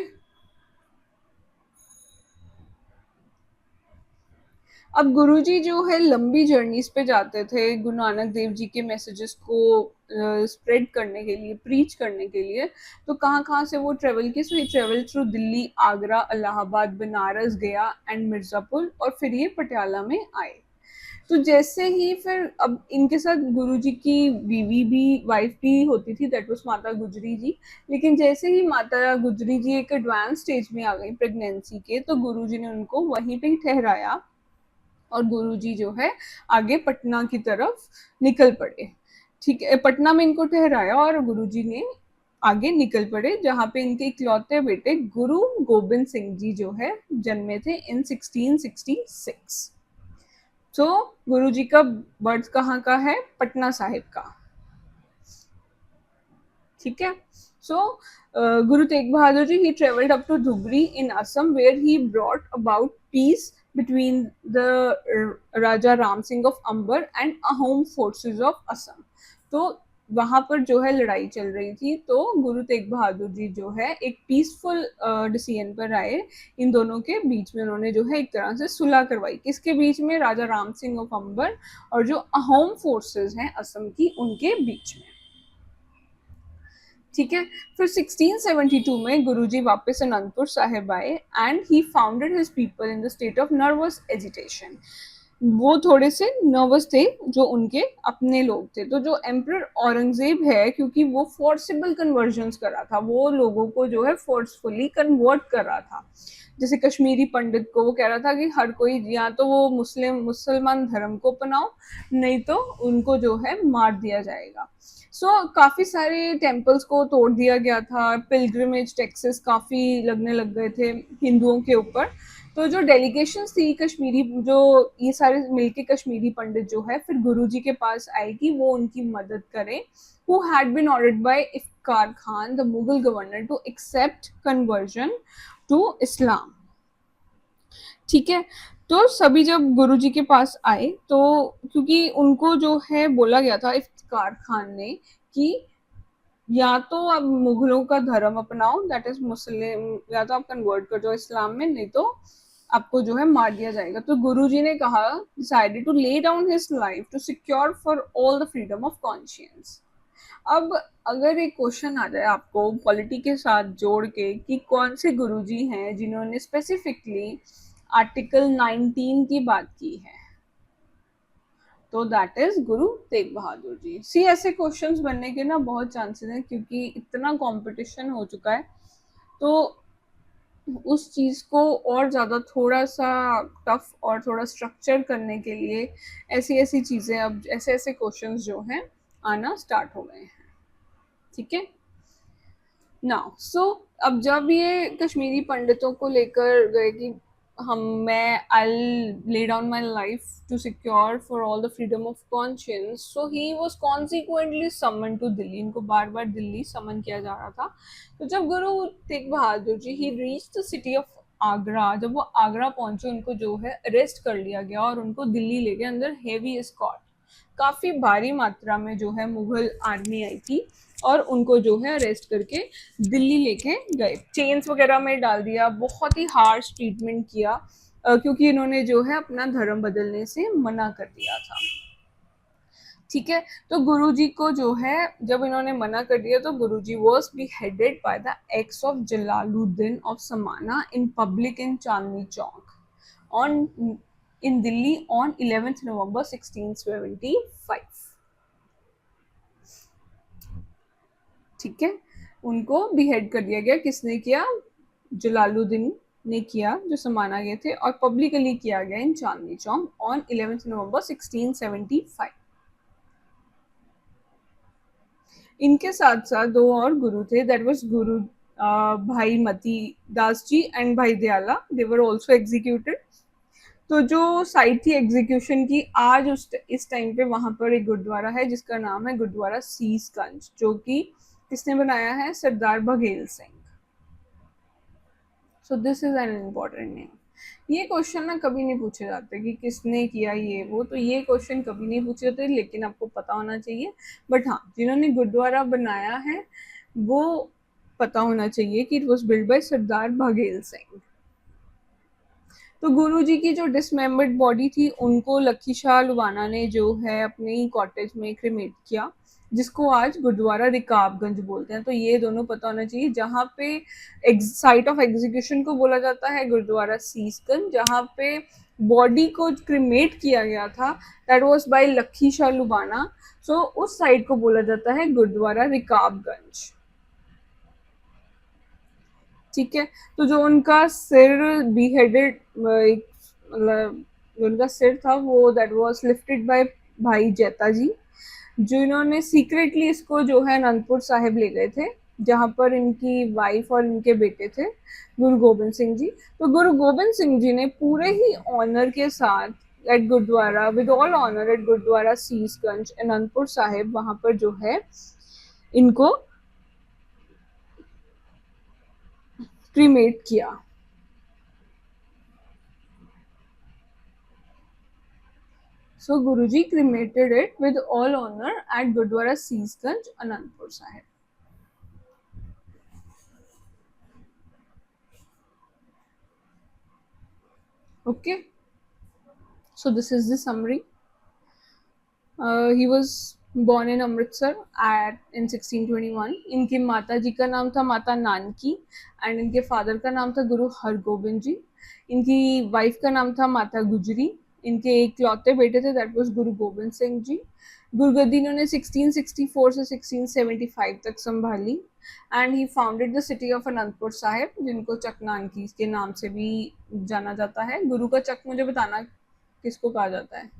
अब गुरुजी जो है लंबी जर्नीज पे जाते थे गुरु नानक देव जी के मैसेजेस को स्प्रेड करने के लिए, प्रीच करने के लिए। तो कहाँ कहाँ से वो ट्रेवल की? सो ही ट्रेवल थ्रू दिल्ली, आगरा, इलाहाबाद, बनारस, गया एंड मिर्जापुर, और फिर ये पटियाला में आए। तो जैसे ही फिर अब इनके साथ गुरुजी की बीवी भी, वाइफ भी होती थी, दैट वाज माता गुजरी जी। लेकिन जैसे ही माता गुजरी जी एक एडवांस स्टेज में आ गई प्रेगनेंसी के, तो गुरुजी ने उनको वहीं पे ही ठहराया और गुरुजी जो है आगे पटना की तरफ निकल पड़े। ठीक है, पटना में इनको ठहराया और गुरुजी ने आगे निकल पड़े, जहाँ पे इनके इकलौते बेटे गुरु गोबिंद सिंह जी जो है जन्मे थे इन 1666। तो गुरुजी का बर्थ कहाँ का है? पटना साहिब का। ठीक है। So Guru Tegh Bahadur ji, he travelled up to Dhubri in Assam, where he brought about peace between the Raja Ram Singh of Amber and Ahom forces of Assam. तो वहां पर जो है लड़ाई चल रही थी, तो गुरु तेग बहादुर जी जो है एक पीसफुल डिसीजन पर आए। इन दोनों के बीच में उन्होंने जो है एक तरह से सुलह करवाई। किसके बीच में? राजा राम सिंह ऑफ अंबर और जो अहोम फोर्सेस हैं असम की, उनके बीच में। ठीक है। फिर 1672 में गुरुजी वापस अनंतपुर साहिब आए and he founded his people in the state of nervous agitation. वो थोड़े से नर्वस थे, जो उनके अपने लोग थे। तो जो एम्परर औरंगजेब है, क्योंकि वो फोर्सिबल कन्वर्जन्स कर रहा था, वो लोगों को जो है फोर्सफुली कन्वर्ट कर रहा था। जैसे कश्मीरी पंडित को वो कह रहा था कि हर कोई या तो वो मुसलमान धर्म को अपनाओ, नहीं तो उनको जो है मार दिया जाएगा। काफी सारे टेम्पल्स को तोड़ दिया गया था, पिलग्रिमेज टैक्सेस काफी लगने लग गए थे हिंदुओं के ऊपर। तो जो डेलीगेशंस थी कश्मीरी, जो ये सारे मिलके कश्मीरी पंडित जो है फिर गुरुजी के पास आए कि वो उनकी मदद करें, who had been ordered by Iftikhar Khan, the Mughal governor, to accept conversion to Islam। ठीक है। तो सभी जब गुरुजी के पास आए, तो क्योंकि उनको जो है बोला गया था इफ्तिखार खान ने कि या तो आप मुगलों का धर्म अपनाओ, दैट इज मुस्लिम, या तो आप कन्वर्ट कर जाओ इस्लाम में, नहीं तो आपको जो है मार दिया जाएगा। तो गुरुजी ने कहा, decided to lay down his life to secure for all the freedom of conscience. अब अगर एक क्वेश्चन आ जाए आपको पॉलिटी के साथ जोड़ के कि कौन से गुरुजी हैं जिन्होंने स्पेसिफिकली आर्टिकल 19 की बात की है, तो दैट इज गुरु तेग बहादुर जी। सी ऐसे क्वेश्चंस बनने के ना बहुत चांसेस हैं, क्योंकि इतना कंपटीशन हो चुका है, तो उस चीज को और ज्यादा थोड़ा सा टफ और थोड़ा स्ट्रक्चर करने के लिए ऐसी ऐसी चीजें, अब ऐसे ऐसे क्वेश्चंस जो हैं आना स्टार्ट हो गए हैं। ठीक है। नाउ अब जब ये कश्मीरी पंडितों को लेकर गए कि मैं I lay down my life to secure for all the freedom of conscience, so he was consequently summon to Delhi. इनको बार बार दिल्ली समन किया जा रहा था। तो जब Guru Tegh Bahadur ji he reach the city of Agra, जब वो आगरा पहुंचे, उनको जो है अरेस्ट कर लिया गया और उनको दिल्ली ले गए अंदर हेवी एस्कॉर्ट। काफी भारी मात्रा में जो है मुगल आर्मी आई थी और उनको जो है अरेस्ट करके दिल्ली लेके गए, चेन्स वगैरह में डाल दिया, बहुत ही हार्श ट्रीटमेंट किया, क्योंकि इन्होंने जो है अपना धर्म बदलने से मना कर दिया था। ठीक है। तो गुरुजी को जो है जब इन्होंने मना कर दिया, तो Guruji was beheaded by the ex of Jalaluddin of Samana in public in Chandni Chowk on in Delhi on 11th November 1675। ठीक है। उनको बिहेड कर दिया गया। किसने किया? जलालुद्दीन ने किया, जो समाना गए थे, और पब्लिकली किया गया इन Chandni Chowk on 11th November 1675। इनके साथ साथ दो और गुरु थे, दैट वाज गुरु भाई मती दास जी एंड भाई दयाला, दे वर आल्सो एग्जीक्यूटेड। तो जो साइट थी एग्जीक्यूशन की, आज इस टाइम पे वहां पर एक गुरुद्वारा है जिसका नाम है गुरुद्वारा सीसगंज, जो कि किसने बनाया है? Sardar Baghel Singh. So this is an important name. ये क्वेश्चन ना कभी नहीं पूछे जाते कि किसने किया ये वो, तो ये क्वेश्चन कभी नहीं पूछे जाते, लेकिन आपको पता होना चाहिए। बट हाँ, जिन्होंने गुरुद्वारा बनाया है वो पता होना चाहिए कि इट वॉज बिल्ड बाय सरदार बघेल सिंह। तो गुरु जी की जो डिसमेम्बर्ड बॉडी थी उनको लखी शाह लुबाना ने जो है अपने ही कॉटेज में क्रिमेट किया, जिसको आज गुरुद्वारा रिकाबगंज बोलते हैं। तो ये दोनों पता होना चाहिए। जहाँ पे साइट ऑफ एग्जीक्यूशन को बोला जाता है गुरुद्वारा सीसगंज, जहाँ पे बॉडी को क्रिमेट किया गया था दैट वाज बाय लखी शाह लुबाना। सो उस साइट को बोला जाता है गुरुद्वारा रिकाबगंज। ठीक है। तो जो उनका सिर बीहेडेड, मतलब जो उनका सिर था वो दैट वाज लिफ्टेड बाय भाई जैता जी, जिन्होंने सीक्रेटली इसको जो है अनंतपुर साहिब ले गए थे, जहाँ पर इनकी वाइफ और इनके बेटे थे गुरु गोबिंद सिंह जी। तो गुरु गोबिंद सिंह जी ने पूरे ही ऑनर के साथ at gurdwara, with all honour at gurdwara Sisganj Anandpur Sahib, वहाँ पर जो है इनको क्रीमेट किया। So Guruji cremated it with all honor at Gurdwara Seesganj, Anandpur Sahib. Okay, so this is the summary. He was born in Amritsar in 1621. इनकी माता जी का नाम था माता नानकी एंड इनके फादर का नाम था गुरु हरगोबिंद जी। इनकी वाइफ का नाम था माता गुजरी। इनके एक लौते बेटे थे दैट वाज गुरु गोबिंद सिंह जी। गुरगद्दी इन्होंने 1664 से 1675 तक संभाली and he founded the city of Anandpur Sahib, जिनको चक नानकी के नाम से भी जाना जाता है। गुरु का चक मुझे बताना किसको कहा जाता है,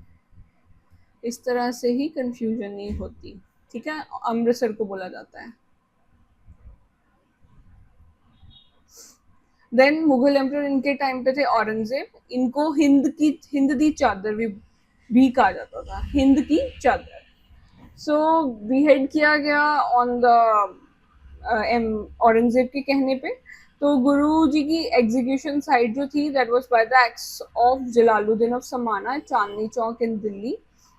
इस तरह से ही कंफ्यूजन नहीं होती। ठीक है, अमृतसर को बोला जाता है। देन मुगल एम्परर इनके टाइम पे थे औरंगजेब। इनको हिंद दी चादर भी कहा जाता था, हिंद की चादर। सो बीहेड किया गया ऑन द औरंगजेब के कहने पे। तो गुरु जी की एग्जीक्यूशन साइट जो थी that was by the act of Jalaluddin of समाना, चांदनी चौक इन दिल्ली।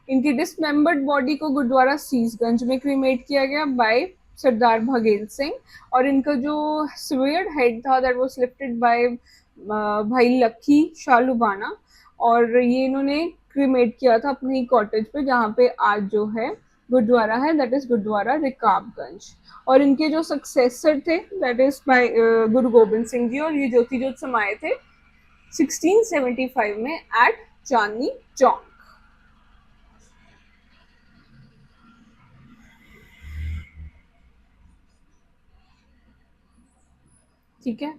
इनकी डिसमेम्बर्ड बॉडी को गुरुद्वारा सीसगंज में क्रीमेट किया गया बाय सरदार भगेल सिंह, और इनका जो स्वेयर्ड हेड था दैट वाज लिफ्टेड बाय भाई लखी शाह लुबाना, और ये इन्होंने क्रीमेट किया था अपने ही कॉटेज पे, जहाँ पे आज जो है गुरुद्वारा है दैट इज गुरुद्वारा रिकाबगंज। और इनके जो सक्सेसर थे that is by Guru Gobind Singh ji, और ये ज्योति ज्योत समाये थे 1675 में एट चांदनी चौक। ठीक है।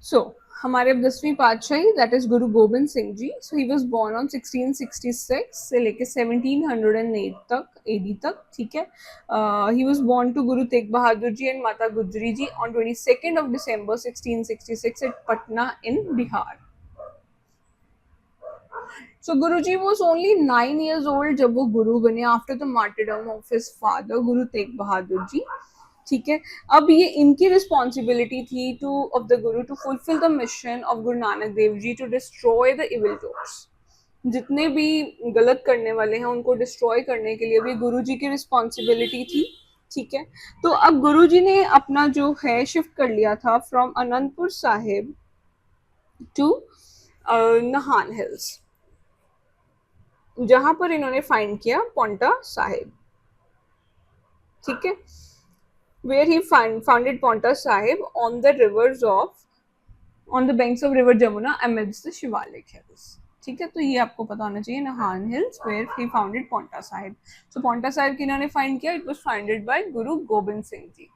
सो हमारे 10वीं पातशाही that is Guru Gobind Singh ji. So he was born on 1666 से लेके 1708 तक एडी तक। ठीक है। He was born to Guru Tegh Bahadur ji and Mata Gujri ji on 22 of December 1666 at Patna in Bihar. So Guruji was only 9 years old जब वो गुरु बने after the martyrdom of his father गुरु तेग बहादुर जी। ठीक है। अब ये इनकी रिस्पॉन्सिबिलिटी थी to of the Guru to fulfil the mission of Guru Nanak Dev ji to destroy the evil doers. जितने भी गलत करने वाले हैं उनको डिस्ट्रॉय करने के लिए भी गुरु जी की रिस्पॉन्सिबिलिटी थी। ठीक है। तो अब गुरु जी ने अपना जो है शिफ्ट कर लिया था from Anandpur Sahib to Nahan hills, जहां पर इन्होंने फाइंड किया पोंटा साहिब। ठीक है। where he founded Paonta Sahib on the banks of river Jamuna amidst the Shivalik hills. ठीक है। तो ये आपको पता होना चाहिए, Nahan hills where he founded Paonta Sahib. So Paonta Sahib किन्होंने फाइंड किया? It was founded by Guru Gobind Singh ji.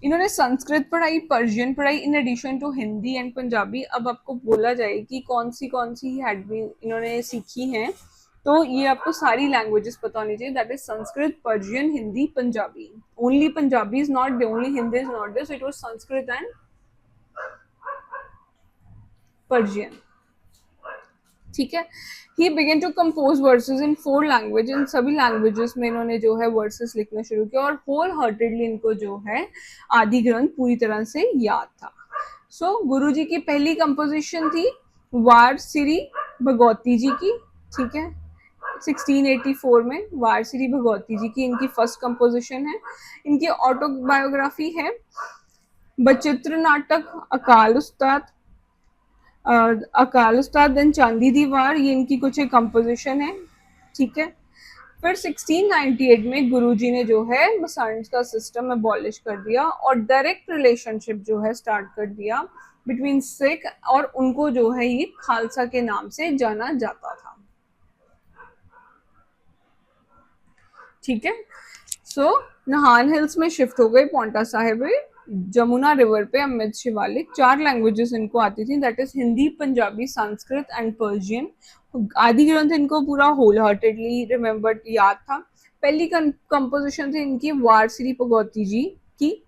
इन्होंने संस्कृत पढ़ाई, पर्शियन पढ़ाई in addition to Hindi and Punjabi. अब आपको बोला जाए कि कौन सी इन्होंने सीखी हैं, तो ये आपको सारी लैंग्वेजेस पता होनी चाहिए that is Sanskrit, Persian, Hindi, Punjabi. Only Punjabi is not there, only Hindi is not there, so it was Sanskrit and Persian. ठीक है। He began to compose verses in 4 language. इन सभी लैंग्वेजेस में इन्होंने जो है वर्सेस लिखना शुरू किया, और होल हार्टेडली इनको जो है आदि ग्रंथ पूरी तरह से याद था। सो गुरु जी की पहली कंपोजिशन थी वारसिरी भगवती जी की। ठीक है। 1684 में वारसिरी भगवती जी की इनकी फर्स्ट कंपोजिशन है। इनकी ऑटोबायोग्राफी है बचित्र नाटक, अकाल उस्ताद, अकाल उस्ताद, देन चांदी दीवार, ये इनकी कुछ एक कंपोजिशन है। ठीक है। फिर 1698 में गुरुजी ने जो है मसंड्स का सिस्टम एबॉलिश कर दिया और डायरेक्ट रिलेशनशिप जो है स्टार्ट कर दिया बिटवीन सिख, और उनको जो है ये खालसा के नाम से जाना जाता था। ठीक है। सो नाहन हिल्स में शिफ्ट हो गए, पौंटा साहिब में, जमुना रिवर पे, अमृत शिवालिक। 4 लैंग्वेजेस इनको आती थी, that is Hindi, Punjabi, Sanskrit and Persian. आदि ग्रंथ इनको पूरा होल हार्टेडली रिमेम्बर्ड याद था। पहली कंपोजिशन थी इनकी वारसिरी भगवती जी की।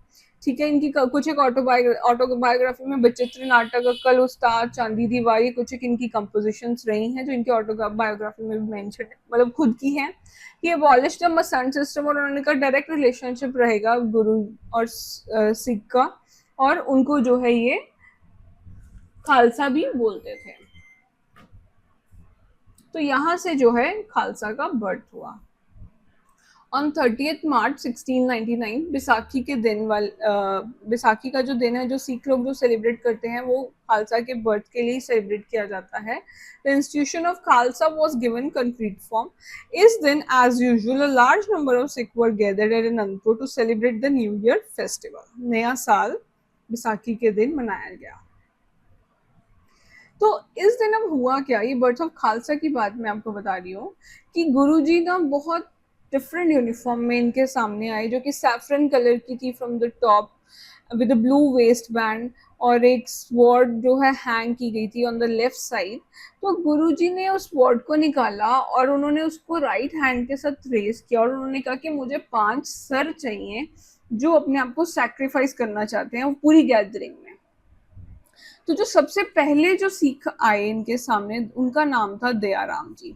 ठीक है। इनकी कुछ एक ऑटोबायोग्राफी में बचित्र नाटक, अक्कल उस्ताद, चांदी दीवार, ये कुछ एक इनकी कंपोजिशंस रही हैं जो इनकी ऑटोबायोग्राफी में भी मेंशन है, मतलब खुद की है। कि अबॉलिश द मसंड सिस्टम, और उन्होंने कहा डायरेक्ट रिलेशनशिप रहेगा गुरु और सिख का, और उनको जो है ये खालसा भी बोलते थे। तो यहां से जो है खालसा का बर्थ हुआ। ऑन 30th मार्च 1699, बैसाखी के दिन बैसाखी का जो दिन है, जो सिख लोग जो सेलिब्रेट करते हैं, वो खालसा के बर्थ के लिए सेलिब्रेट किया जाता है। The institution of Khalsa was given concrete form. इस दिन as usual a large number of Sikh were gathered at Anandpur to celebrate the new year festival. नया साल बैसाखी के दिन मनाया गया। तो इस दिन अब हुआ क्या, ये बर्थ ऑफ खालसा की बात मैं आपको बता रही हूँ कि गुरुजी ना बहुत डिफरेंट यूनिफॉर्म में इनके सामने आए, जो कि सैफरन कलर की थी from the top, with blue waste band, और एक स्वॉर्ड जो है हैंग की गई थी ऑन द लेफ्ट साइड। तो गुरुजी ने उस स्वॉर्ड को निकाला और उन्होंने उसको राइट हैंड के साथ रेस किया, और उन्होंने कहा कि मुझे 5 सर चाहिए जो अपने आप को सैक्रिफाइस करना चाहते हैं वो पूरी गैदरिंग में। तो जो सबसे पहले जो सिख आए इनके सामने, उनका नाम था दयाराम जी।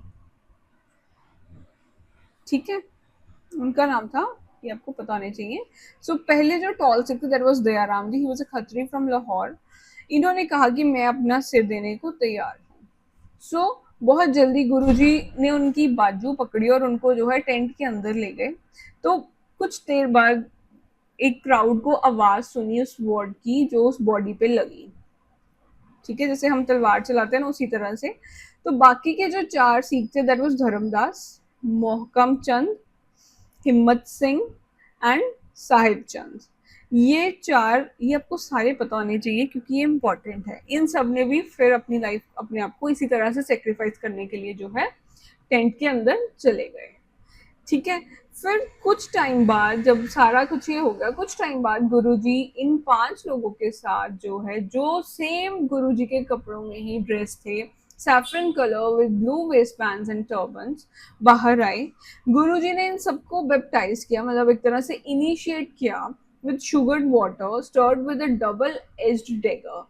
ठीक है। उनका नाम था, ये आपको पता होना चाहिए। सो पहले जो टॉल सिख थे, that was Dayaram ji, he was a Khatri from Lahore. इन्होंने कहा कि मैं अपना सिर देने को तैयार हूँ। सो बहुत जल्दी गुरुजी ने उनकी बाजू पकड़ी और उनको जो है टेंट के अंदर ले गए। तो कुछ देर बाद एक क्राउड को आवाज सुनी उस वर्ड की जो उस बॉडी पे लगी। ठीक है। जैसे हम तलवार चलाते हैं ना, उसी तरह से। तो बाकी के जो 4 सिख थे, दैट वाज धर्मदास, मोहकम चंद, हिम्मत सिंह एंड साहिब चंद। ये 4, ये आपको सारे पता होने चाहिए क्योंकि ये इंपॉर्टेंट है। इन सब ने भी फिर अपनी लाइफ अपने आप को इसी तरह से सेक्रीफाइस करने के लिए जो है टेंट के अंदर चले गए। ठीक है। फिर कुछ टाइम बाद जब सारा कुछ ये हो गया, कुछ टाइम बाद गुरुजी इन 5 लोगों के साथ जो है, जो सेम गुरुजी के कपड़ों में ही ड्रेस थे, saffron colour with blue waist bands and turbans, बाहर आए। गुरुजी ने इन सबको बैप्टाइज किया, मतलब एक तरह से इनिशिएट किया with sugared water stirred with a double edged dagger,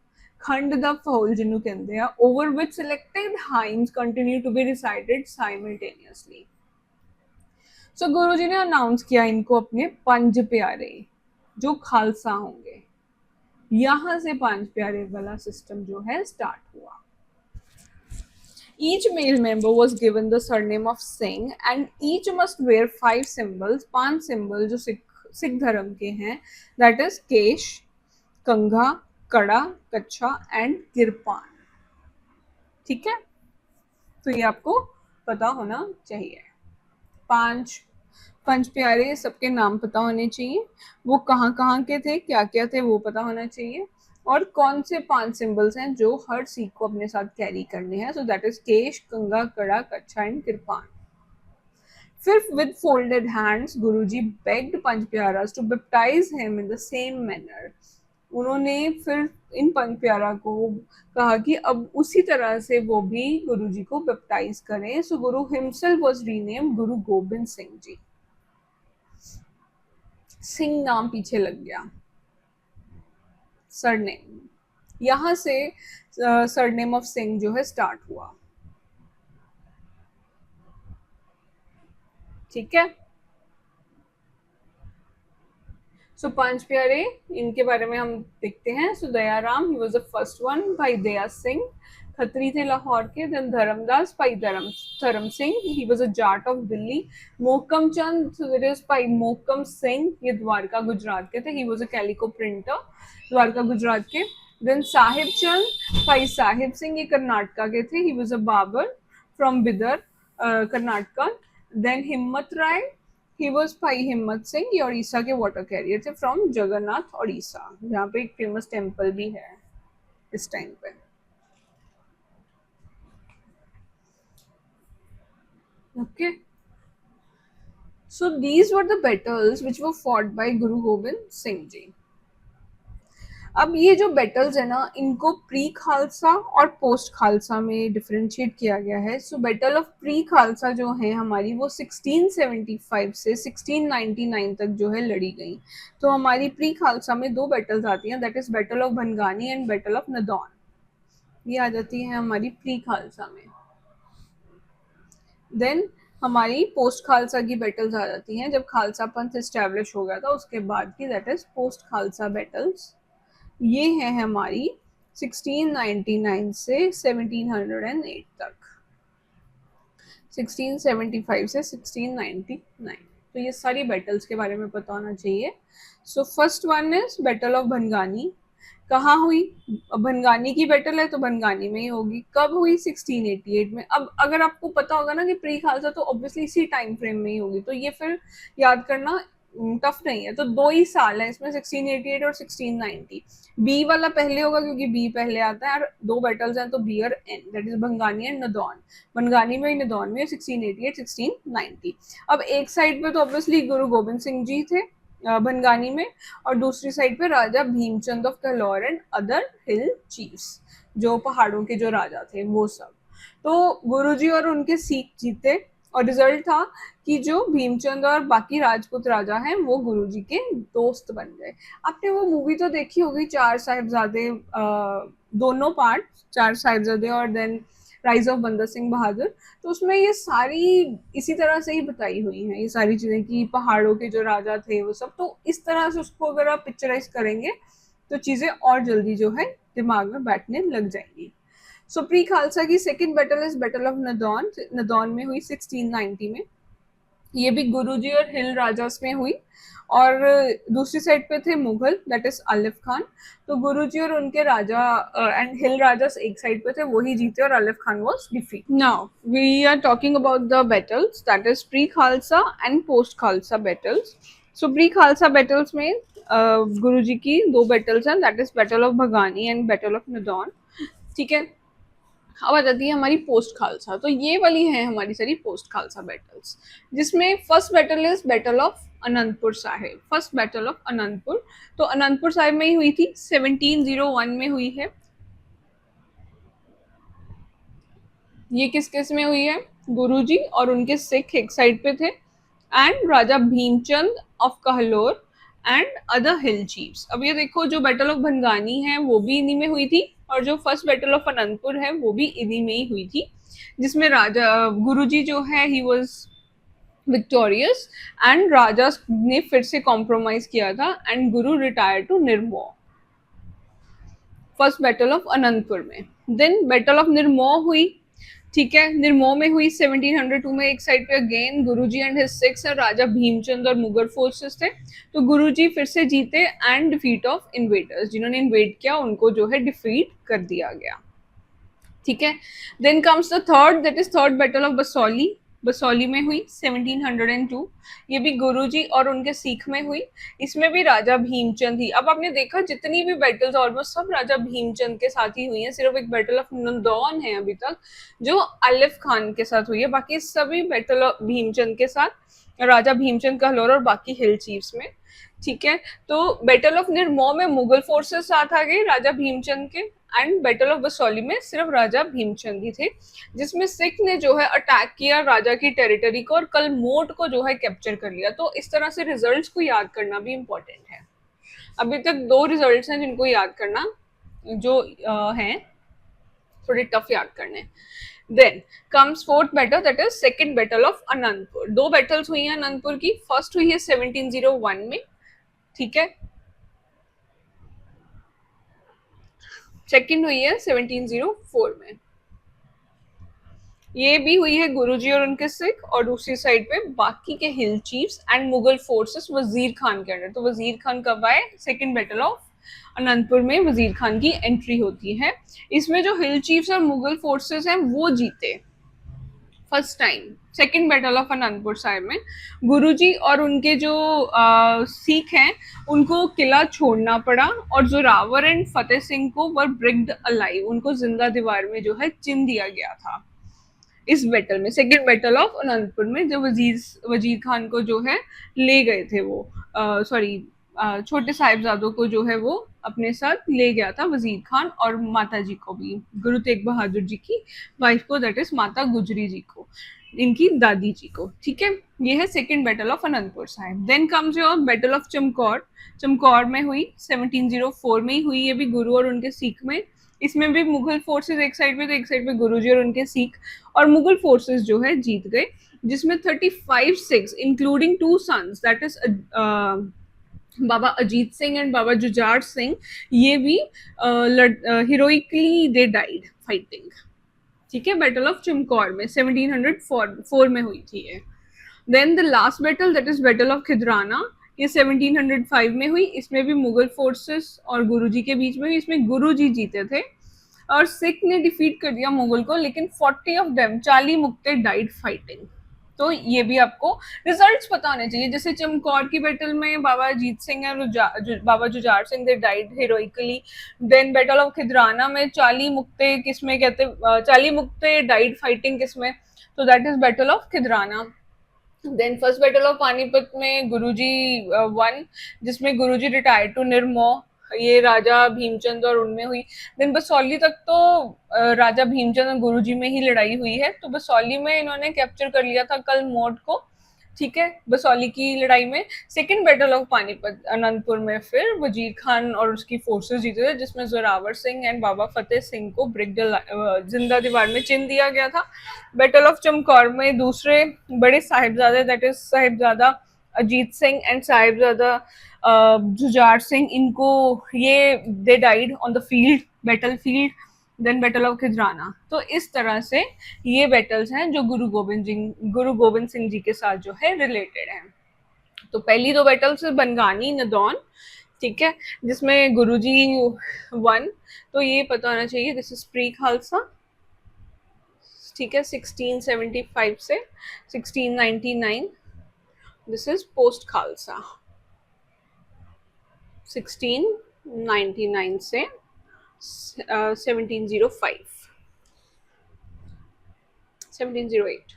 खंड द फौल जिन्हों कहते हैं, over which selected hymns continue to be recited simultaneously. So Guruji ने अनाउंस किया इनको अपने 5 प्यारे जो खालसा होंगे। यहां से 5 प्यारे वाला सिस्टम जो है स्टार्ट हुआ। Each male member was given the surname of Singh and each must wear 5 symbols, 5 symbol जो सिख धर्म के हैं, दैट इज केश, कंघा, कड़ा, कच्छा एंड किरपान। ठीक है। तो ये आपको पता होना चाहिए। 5 प्यारे, सबके नाम पता होने चाहिए, वो कहाँ कहाँ के थे, क्या क्या थे, वो पता होना चाहिए, और कौन से 5 सिंबल्स हैं जो हर सिख को अपने साथ कैरी करने हैं। सो दैट इज केश, कंगा, कड़ा, कच्छा एंड किरपान। फिर with folded hands Guruji begged 5 Pyaras to baptize him in the same manner. उन्होंने फिर इन 5 प्यारा को कहा कि अब उसी तरह से वो भी गुरुजी को बैप्टाइज करें। सो गुरु himself was renamed Guru Gobind Singh ji. Singh नाम पीछे लग गया, सरनेम, यहां से सरनेम ऑफ सिंह जो है स्टार्ट हुआ। ठीक है। सो 5 प्यारे, इनके बारे में हम देखते हैं। So Dayaram, he was the first one, Bhai Daya Singh, Khatri थे लाहौर के। Then Dharmdas Bhai Dharm Singh, he was a Jat of Delhi. Mohkam Chand, so there is Bhai Mohkam Singh, ये द्वारका गुजरात के थे। He was a calico printer, Dwarka Gujarat के। देन साहिब चंद, भाई साहिब सिंह, ये कर्नाटका के थे। He was a barber from Bidar, Karnataka. Then Himmat Rai, he was भाई हिम्मत सिंह, ये उड़ीसा के वाटर कैरियर थे फ्रॉम जगन्नाथ उड़ीसा, जहाँ पे एक फेमस टेम्पल भी है इस टाइम पे। Okay. So these were the battles which were fought by Guru Gobind Singh जी। अब ये जो बैटल्स है ना, इनको प्री खालसा और पोस्ट खालसा में डिफरेंशिएट किया गया है। सो बैटल ऑफ प्री खालसा जो है हमारी, वो 1675 से 1699 तक जो है लड़ी गई। तो हमारी प्री खालसा में दो बैटल्स आती हैं, that is battle of Bhangani and battle of Nadaun. ये आ जाती है हमारी प्री खालसा में। देन हमारी पोस्ट खालसा की बैटल्स आ जाती हैं जब खालसा पंथ एस्टेब्लिश हो गया था उसके बाद की, that is post Khalsa battles. ये है हमारी 1699 से 1708 तक, 1675 से 1699। तो ये सारी बैटल्स के बारे में पता होना चाहिए। So first one is battle of Bhangani. कहाँ हुई? भनगानी की बैटल है तो भनगानी में ही होगी। कब हुई? 1688 में। अब अगर आपको पता होगा ना कि प्री खालसा, तो ऑब्वियसली इसी टाइम फ्रेम में ही होगी, तो ये फिर याद करना टफ नहीं है। तो दो ही साल है इसमें, 1688 और 1690। बी वाला पहले होगा क्योंकि बी पहले आता है, और दो बैटल्स हैं तो बी और N, that is Bhangani and Nadaun. Bhangani में, नदौन में 1688 1690। अब एक साइड पे तो ऑब्वियसली गुरु गोबिंद सिंह जी थे भनगानी में, और दूसरी साइड पे Raja Bhimchand of Kalaur and other hill chiefs, जो पहाड़ों के जो राजा थे वो सब। तो गुरुजी और उनके सिख जीते, और रिजल्ट था कि जो भीमचंद और बाकी राजपूत राजा हैं वो गुरुजी के दोस्त बन गए। आपने वो मूवी तो देखी होगी, चार साहिबजादे, दोनों पार्ट, चार साहिबजादे और देन राइज ऑफ बंदा सिंह बहादुर। तो उसमें ये सारी इसी तरह से ही बताई हुई हैं ये सारी चीजें, कि पहाड़ों के जो राजा थे वो सब। तो इस तरह से उसको अगर आप पिक्चराइज करेंगे तो चीजें और जल्दी जो है दिमाग में बैठने लग जाएंगी। सो प्री खालसा की second battle is battle of Nadaun. Nadaun में हुई 1690 में। ये भी गुरुजी और हिल राजास में हुई, और दूसरी साइड पे थे मुगल, दैट इज आलिफ खान। तो गुरुजी और उनके राजा एंड हिल राजास एक साइड पे थे, वही जीते, और Alif Khan was defeat. Now we are talking about the battles, that is pre Khalsa and post Khalsa battles. So pre Khalsa battles में गुरुजी की दो बैटल्स हैं, that is battle of Bhagani and battle of Nadaun. ठीक है। अब आ जाती है हमारी पोस्ट खालसा। तो ये वाली है हमारी सारी पोस्ट खालसा बैटल्स, जिसमें first battle is battle of Anandpur Sahib. First battle of Anantapur, तो अनंतपुर साहिब में ही हुई थी, 1701 में हुई है। ये किस किस में हुई है? गुरुजी और उनके सिख एक साइड पे थे, and Raja Bhimchand of Kahlur and other hill chiefs. अब ये देखो, जो बैटल ऑफ भनगानी है वो भी इन्हीं में हुई थी, और जो फर्स्ट बैटल ऑफ अनंतपुर है वो भी इन्हीं में ही हुई थी, जिसमें राजा गुरुजी जो है ही वाज विक्टोरियस, एंड राजा ने फिर से कॉम्प्रोमाइज किया था, and Guru retire to Nirmoh. First battle of Anandpur में। देन बैटल ऑफ निर्मो हुई। ठीक है, निर्मो में हुई 1702 में। एक साइड पे again Guruji and his six, और राजा भीमचंद और मुगल फोर्सेस थे। तो गुरुजी फिर से जीते, एंड डिफीट ऑफ इन्वेडर्स, जिन्होंने इन्वेड किया उनको जो है डिफीट कर दिया गया। ठीक है। Then comes the third, that is third battle of Basoli. Basoli में हुई 1702। ये भी गुरुजी और उनके सिख में हुई। इसमें भी राजा भीमचंद ही। अब आपने देखा जितनी भी बैटल्स ऑलमोस्ट सब राजा भीमचंद के साथ ही हुई हैं, सिर्फ एक बैटल ऑफ नंदौन है अभी तक जो आलिफ खान के साथ हुई है, बाकी सभी बैटल ऑफ भीमचंद के साथ, राजा भीमचंद कहलोर और बाकी हिल चीफ्स में। ठीक है। तो बैटल ऑफ निर्मो में मुगल फोर्सेस साथ आ गए राजा भीमचंद के, एंड बैटल ऑफ बसौली में सिर्फ राजा भीमचंद ही थे, जिसमें सिख ने जो है अटैक किया राजा की टेरिटरी को और कलमोट को जो है कैप्चर कर लिया। तो इस तरह से रिजल्ट्स को याद करना भी इम्पोर्टेंट है। अभी तक दो रिजल्ट्स हैं जिनको याद करना, जो हैं थोड़े टफ याद करने। Then comes fourth battle, that is second battle of Anantapur. दो बैटल्स हुई हैं अनंतपुर की। फर्स्ट हुई है 1701 में। ठीक है। सेकंड हुई है 1704 में। ये भी हुई है गुरुजी और उनके सिख, और दूसरी साइड पे बाकी के हिल chiefs and Mughal forces Wazir Khan के अंडर। तो वजीर खान कब आए? सेकंड बैटल ऑफ अनंतपुर में वजीर खान की एंट्री होती है। इसमें जो हिल चीफ्स और मुगल फोर्सेस हैं वो जीते first time second battle of Anandpur Sahib में। गुरुजी और उनके जो सिख हैं उनको किला छोड़ना पड़ा, और जोरावर एंड फतेह सिंह को वर ब्रिग्ड अलाइव, उनको जिंदा दीवार में जो है चिन दिया गया था इस बैटल में, सेकंड बैटल ऑफ अनंतपुर में। जो वजीर खान को जो है ले गए थे वो, सॉरी छोटे साहिबजादों को जो है वो अपने साथ ले गया था वजीर खान, और माता जी को भी, गुरु तेग बहादुर जी की वाइफ को, दैट इज माता गुजरी जी को, इनकी दादी जी को। ठीक है, ये है second battle of Anandpur Sahib. Then comes your battle of Chamkaur. Chamkaur में हुई 1704 में ही हुई, ये भी गुरु और उनके सिख में। इसमें भी मुगल फोर्सेस एक साइड पे, तो एक साइड पे गुरुजी और उनके सिख, और मुगल फोर्सेस जो है जीत गए, जिसमें 35 Sikhs including 2 sons, that is Baba Ajit Singh and Baba Jujhar Singh, ये भी हीरोइकली दे डाइड फाइटिंग। ठीक है, बैटल ऑफ चमकौर में 1704 में हुई थी ये। Then the last battle, that is battle of Khidrana, ये 1705 में हुई। इसमें भी मुगल फोर्सेस और गुरुजी के बीच में हुई। इसमें गुरुजी जीते थे और सिख ने डिफीट कर दिया मुगल को, लेकिन 40 ऑफ देम 40 मुक्ते डाइड फाइटिंग। तो ये भी आपको रिजल्ट्स पता होने चाहिए। जैसे चमकौर की बैटल में बाबा अजीत सिंह और Baba Jujhar Singh they died heroically. Then battle of Khidrana में 40 मुक्ते किसमें कहते, 40 मुक्ते डाइड फाइटिंग किसमें, तो that is battle of Khidrana. Then first battle of Panipat में गुरुजी वन, जिसमें गुरुजी रिटायर्ड टू निर्मो, ये राजा भीमचंद और उनमें हुई। देन बसौली तक तो राजा भीमचंद और गुरुजी में ही लड़ाई हुई है, तो बसौली में इन्होंने कैप्चर कर लिया था कल मोट को। ठीक है, बसौली की लड़ाई में। Second battle of Panipat Anantapur में फिर वजीर खान और उसकी फोर्सेस जीते थे, जिसमें जोरावर सिंह एंड बाबा फतेह सिंह को जिंदा दीवार में चिन दिया गया था। बैटल ऑफ चमकौर में दूसरे बड़े Sahibzade, that is Sahibzada Ajit Singh and Sahibzada Jujhar Singh, इनको ये they died on the field, battle field. Then battle of Khidrana. तो इस तरह से ये बैटल्स हैं जो गुरु गोविंद सिंह जी के साथ जो है रिलेटेड हैं। तो पहली 2 बैटल्स बनगानी नदौन, ठीक है, जिसमें गुरुजी वन। तो ये पता होना चाहिए, दिस इज प्री खालसा। ठीक है, 1675 से 1699। दिस इज पोस्ट खालसा, 1699 से 1705 1708।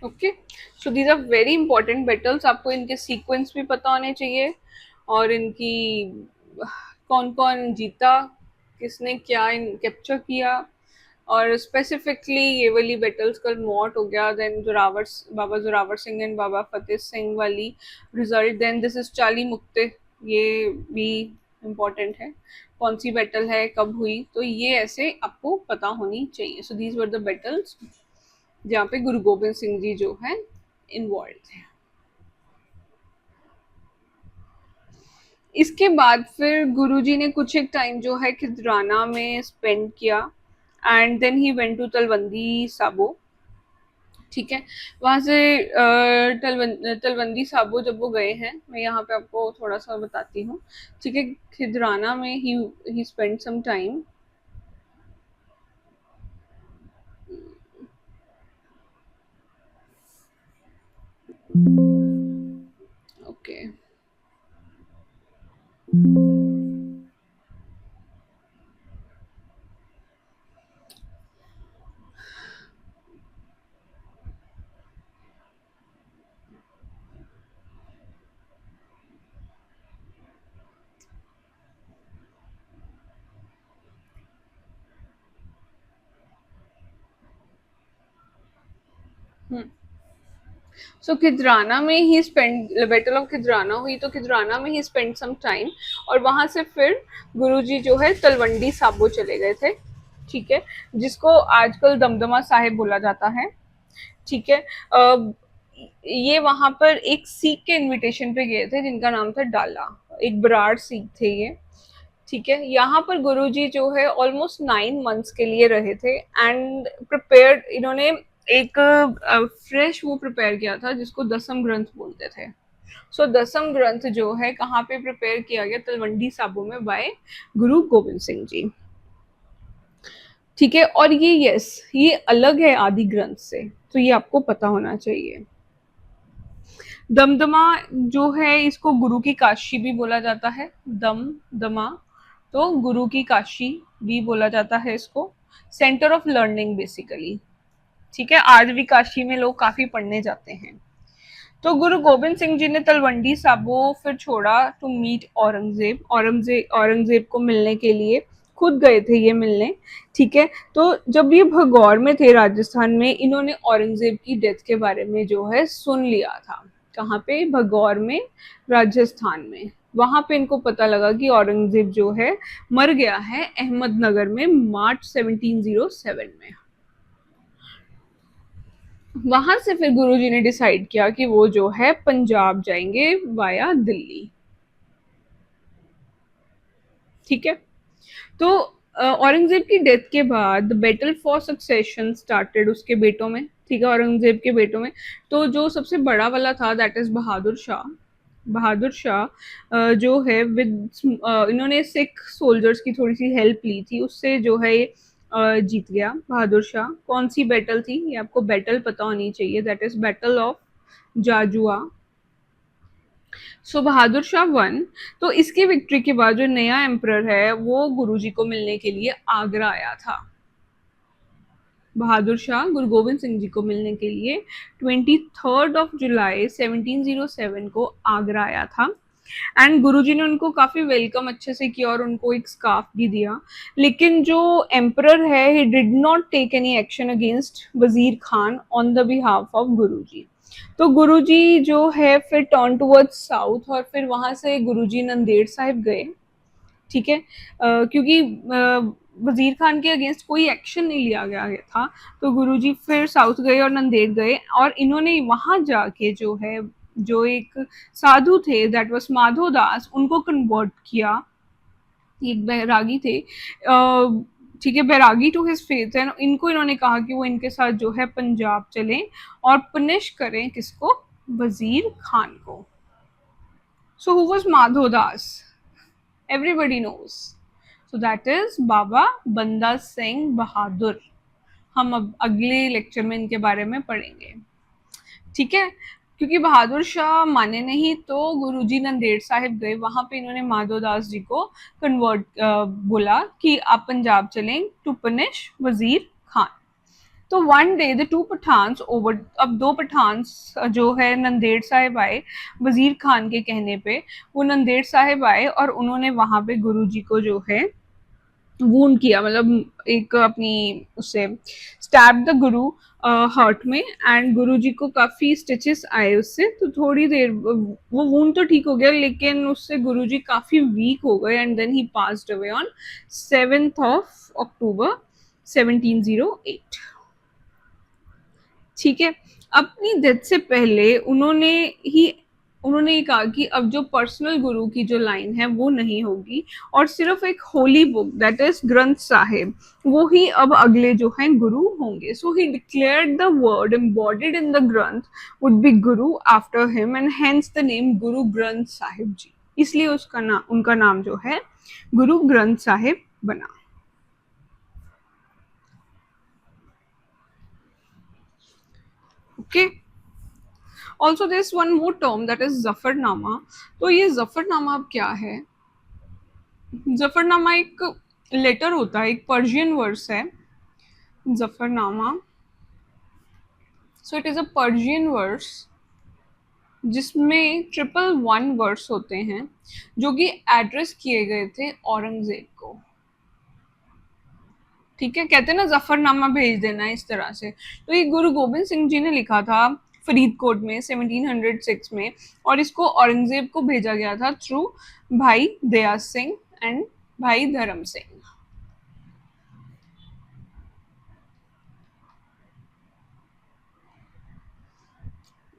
Okay, so these are very important battles. आपको इनके सीक्वेंस भी पता होने चाहिए, और इनकी कौन कौन जीता, किसने क्या कैप्चर किया, और स्पेसिफिकली ये वाली बैटल्स कल मॉट हो गया। देन बाबा जोरावर सिंह एंड बाबा फतेह सिंह वाली result. Then this is 40 Mukte, ये भी इम्पॉर्टेंट है, कौन सी बैटल है, कब हुई, तो ये ऐसे आपको पता होनी चाहिए। So these were the battles जहाँ पे गुरु गोविंद सिंह जी जो है इन्वॉल्व थे। इसके बाद फिर गुरुजी ने कुछ एक टाइम जो है खिदराना में स्पेंड किया, and then he went to Talwandi Sabo. ठीक है, वहाँ से तलवंदी साबो जब वो गए हैं, मैं यहाँ पे आपको थोड़ा सा बताती हूँ। ठीक है, खिदराना में ही स्पेंड सम टाइम। ओके, सो खिदराना में ही स्पेंड, बैटल ऑफ खिदराना हुई तो खिदराना में ही स्पेंड सम टाइम, और वहां से फिर गुरुजी जो है तलवंडी साबो चले गए थे। ठीक है, जिसको आजकल दमदमा साहिब बोला जाता है। ठीक है, ये वहां पर एक सिख के इनविटेशन पे गए थे जिनका नाम था डाला, एक बराड़ सिख थे ये। ठीक है, यहाँ पर गुरुजी जो है ऑलमोस्ट 9 मंथ्स के लिए रहे थे एंड प्रिपेयर्ड, इन्होंने एक फ्रेश वो प्रिपेयर किया था जिसको दसम ग्रंथ बोलते थे। सो दसम ग्रंथ जो है कहाँ पे प्रिपेयर किया गया, तलवंडी साबो में बाय गुरु गोविंद सिंह जी। ठीक है, और ये यस ये अलग है आदि ग्रंथ से, तो ये आपको पता होना चाहिए। दमदमा जो है इसको गुरु की काशी भी बोला जाता है, दम दमा, तो गुरु की काशी भी बोला जाता है इसको, सेंटर ऑफ लर्निंग बेसिकली। ठीक है, आज भी काशी में लोग काफी पढ़ने जाते हैं। तो गुरु गोबिंद सिंह जी ने तलवंडी साबो फिर छोड़ा टू मीट औरंगजेब, औरंगजेब को मिलने के लिए खुद गए थे ये मिलने। ठीक है, तो जब ये भगौर में थे राजस्थान में, इन्होंने औरंगजेब की डेथ के बारे में जो है सुन लिया था। कहाँ पे, भगौर में, राजस्थान में। वहां पे इनको पता लगा कि औरंगजेब जो है मर गया है अहमदनगर में मार्च 1707 में। वहां से फिर गुरुजी ने डिसाइड किया कि वो जो है पंजाब जाएंगे वाया दिल्ली। ठीक है, तो औरंगजेब की डेथ के बाद बैटल फॉर सक्सेशन स्टार्टेड उसके बेटों में। ठीक है, औरंगजेब के बेटों में तो जो सबसे बड़ा वाला था दैट इज बहादुर शाह। बहादुर शाह जो है विद इन्होंने सिख सोल्जर्स की थोड़ी सी हेल्प ली थी, उससे जो है जीत गया बहादुर शाह। कौन सी बैटल थी, ये आपको बैटल पता होनी चाहिए, that is battle of Jajau. So Bahadur Shah won. तो इसकी विक्ट्री के बाद जो नया एम्परर है वो गुरुजी को मिलने के लिए आगरा आया था। बहादुर शाह गुरु गोविंद सिंह जी को मिलने के लिए 23 जुलाई 1707 को आगरा आया था एंड गुरुजी ने उनको काफी वेलकम अच्छे से किया और उनको एक स्कार्फ भी दिया। लेकिन जो एम्परर है he did not take any action against Wazir Khan on the behalf of Guruji. तो गुरुजी जो है फिर टर्न टुवर्ड्स साउथ और फिर वहां से गुरुजी नंदेड़ साहिब गए। ठीक है, क्योंकि वजीर खान के अगेंस्ट कोई एक्शन नहीं लिया गया था, तो गुरुजी फिर साउथ गए और नंदेड़ गए और इन्होंने वहां जाके जो है जो एक साधु थे दैट वाज माधो दास, उनको कन्वर्ट किया। एक बैरागी थे, ठीक है, बैरागी टू हिज फेथ है। इनको इन्होंने कहा कि वो इनके साथ जो है पंजाब चलें और पनिश करें किसको, वजीर खान को। So who was Madho Das, everybody knows, so that is बाबा बंदा सिंह बहादुर। हम अब अगले लेक्चर में इनके बारे में पढ़ेंगे। ठीक है, क्योंकि बहादुर शाह माने नहीं तो गुरुजी नंदेड़ साहिब गए, वहां पे इन्होंने माधो दास जी को कन्वर्ट बोला कि आप पंजाब चलें टू पनिश वजीर खान। तो one day the two Pathans over, अब दो पठान्स जो है नंदेड़ साहिब आए वजीर खान के कहने पे, वो नंदेड़ साहिब आए और उन्होंने वहां पे गुरुजी को जो है वूंड किया, मतलब एक अपनी उससे स्टैब द गुरु हार्ट में एंड गुरुजी को काफी स्टिचेस आए उससे। तो थोड़ी देर वो वूंड तो ठीक हो गया लेकिन उससे गुरुजी काफी वीक हो गए and then he passed away on 7 October 1708। ठीक है, अपनी डेथ से पहले उन्होंने ये कहा कि अब जो पर्सनल गुरु की जो लाइन है वो नहीं होगी और सिर्फ एक Holi book that is Granth Sahib वो ही अब अगले जो है गुरु होंगे। So he declared the word embodied in the Granth would be Guru after him and hence the name Guru Granth Sahib जी। इसलिए उनका नाम जो है गुरु ग्रंथ साहिब बना। Okay, also this one more term that is Zafarnama. तो ये जफरनामा अब क्या है, जफरनामा एक लेटर होता है, एक पर्शियन वर्स है Zafarnama. So it is a Persian verse जिसमें 111 वर्स होते हैं जो कि एड्रेस किए गए थे औरंगजेब को। ठीक है, कहते हैं ना जफरनामा भेज देना इस तरह से। तो ये गुरु गोबिंद सिंह जी ने लिखा था फरीदकोट में 1706 में और इसको औरंगजेब को भेजा गया था थ्रू भाई दया सिंह एंड भाई धर्म सिंह।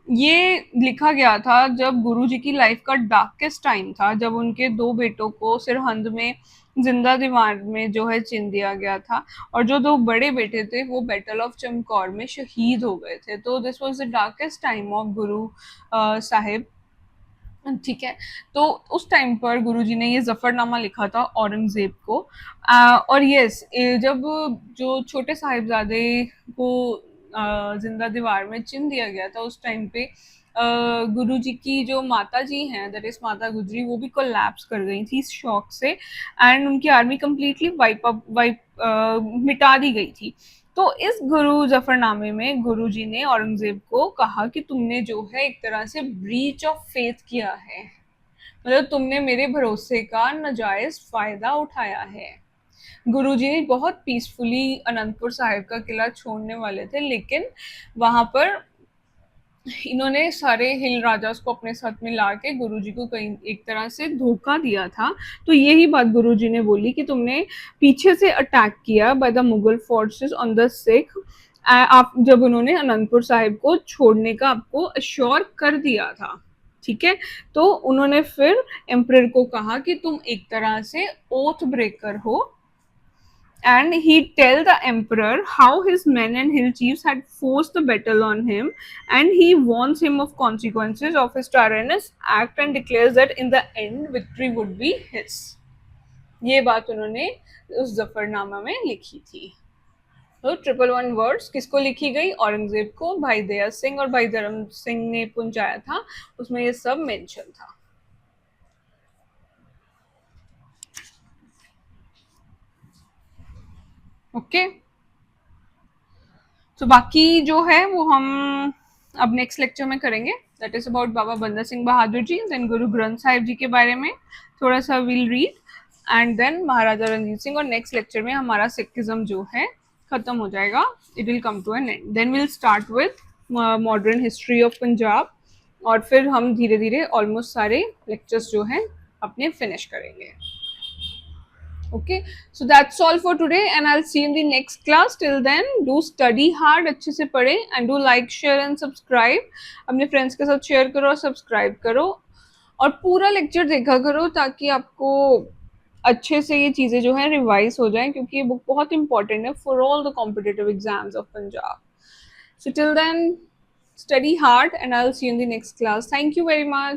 ये लिखा गया था जब गुरुजी की लाइफ का डार्केस्ट टाइम था, जब उनके दो बेटों को सिरहिंद में जिंदा दीवार में जो है चिन दिया गया था, और जो दो बड़े बेटे थे वो बैटल ऑफ चमकौर में शहीद हो गए थे। तो this was the darkest time of Guru Sahib. ठीक है। तो उस टाइम पर गुरुजी ने ये जफरनामा लिखा था औरंगजेब को। और यस, जब जो छोटे साहिबजादे को जिंदा दीवार में चिन दिया गया था, उस टाइम पे गुरुजी की जो माता जी हैं, दैट इज माता गुजरी, वो भी कोलैप्स कर गई थी शॉक से, एंड उनकी आर्मी कंप्लीटली वाइप मिटा दी गई थी। तो इस गुरु जफरनामे में गुरुजी ने औरंगजेब को कहा कि तुमने जो है एक तरह से ब्रीच ऑफ फेथ किया है, मतलब तुमने मेरे भरोसे का नाजायज फायदा उठाया है। गुरुजी बहुत पीसफुली अनंतपुर साहिब का किला छोड़ने वाले थे, लेकिन वहां पर इन्होंने सारे हिल राजास को अपने साथ मिला के गुरुजी को कहीं एक तरह से धोखा दिया था। तो यही बात गुरुजी ने बोली कि तुमने पीछे से अटैक किया by the Mughal forces on the Sikh, आप जब उन्होंने अनंतपुर साहिब को छोड़ने का आपको अश्योर कर दिया था। ठीक है। तो उन्होंने फिर एम्परर को कहा कि तुम एक तरह से ओथ ब्रेकर हो, and he tell the emperor how his men and hill chiefs had forced the battle on him, and he warns him of consequences of his tyrannous act and declares that in the end victory would be his। ये बात उन्होंने उस जफरनामा में लिखी थी। तो 111 words किसको लिखी गई? औरंगजेब को भाई दया सिंह और भाई धर्म सिंह ने पहुंचाया था, उसमें ये सब मेंशन था। ओके। तो बाकी जो है वो हम अब नेक्स्ट लेक्चर में करेंगे, दैट इज अबाउट बाबा बंदा सिंह बहादुर जी, देन गुरु ग्रंथ साहिब जी के बारे में थोड़ा सा विल रीड, एंड देन महाराजा रणजीत सिंह। और नेक्स्ट लेक्चर में हमारा सिखिज्म जो है खत्म हो जाएगा, it will come to an end. Then will start with modern history of Punjab, और फिर हम धीरे धीरे ऑलमोस्ट सारे लेक्चर्स जो हैं अपने फिनिश करेंगे। Okay, so that's all for today, and I'll see you in the next class. Till then, do study hard, अच्छे से पढ़े, and do like, share and subscribe। अपने फ्रेंड्स के साथ शेयर करो और सब्सक्राइब करो, और पूरा लेक्चर देखा करो ताकि आपको अच्छे से ये चीज़ें जो है रिवाइज हो जाएं, क्योंकि ये बुक बहुत इंपॉर्टेंट है for all the competitive exams of Punjab. So till then, study hard, and I'll see you in the next class. Thank you very much.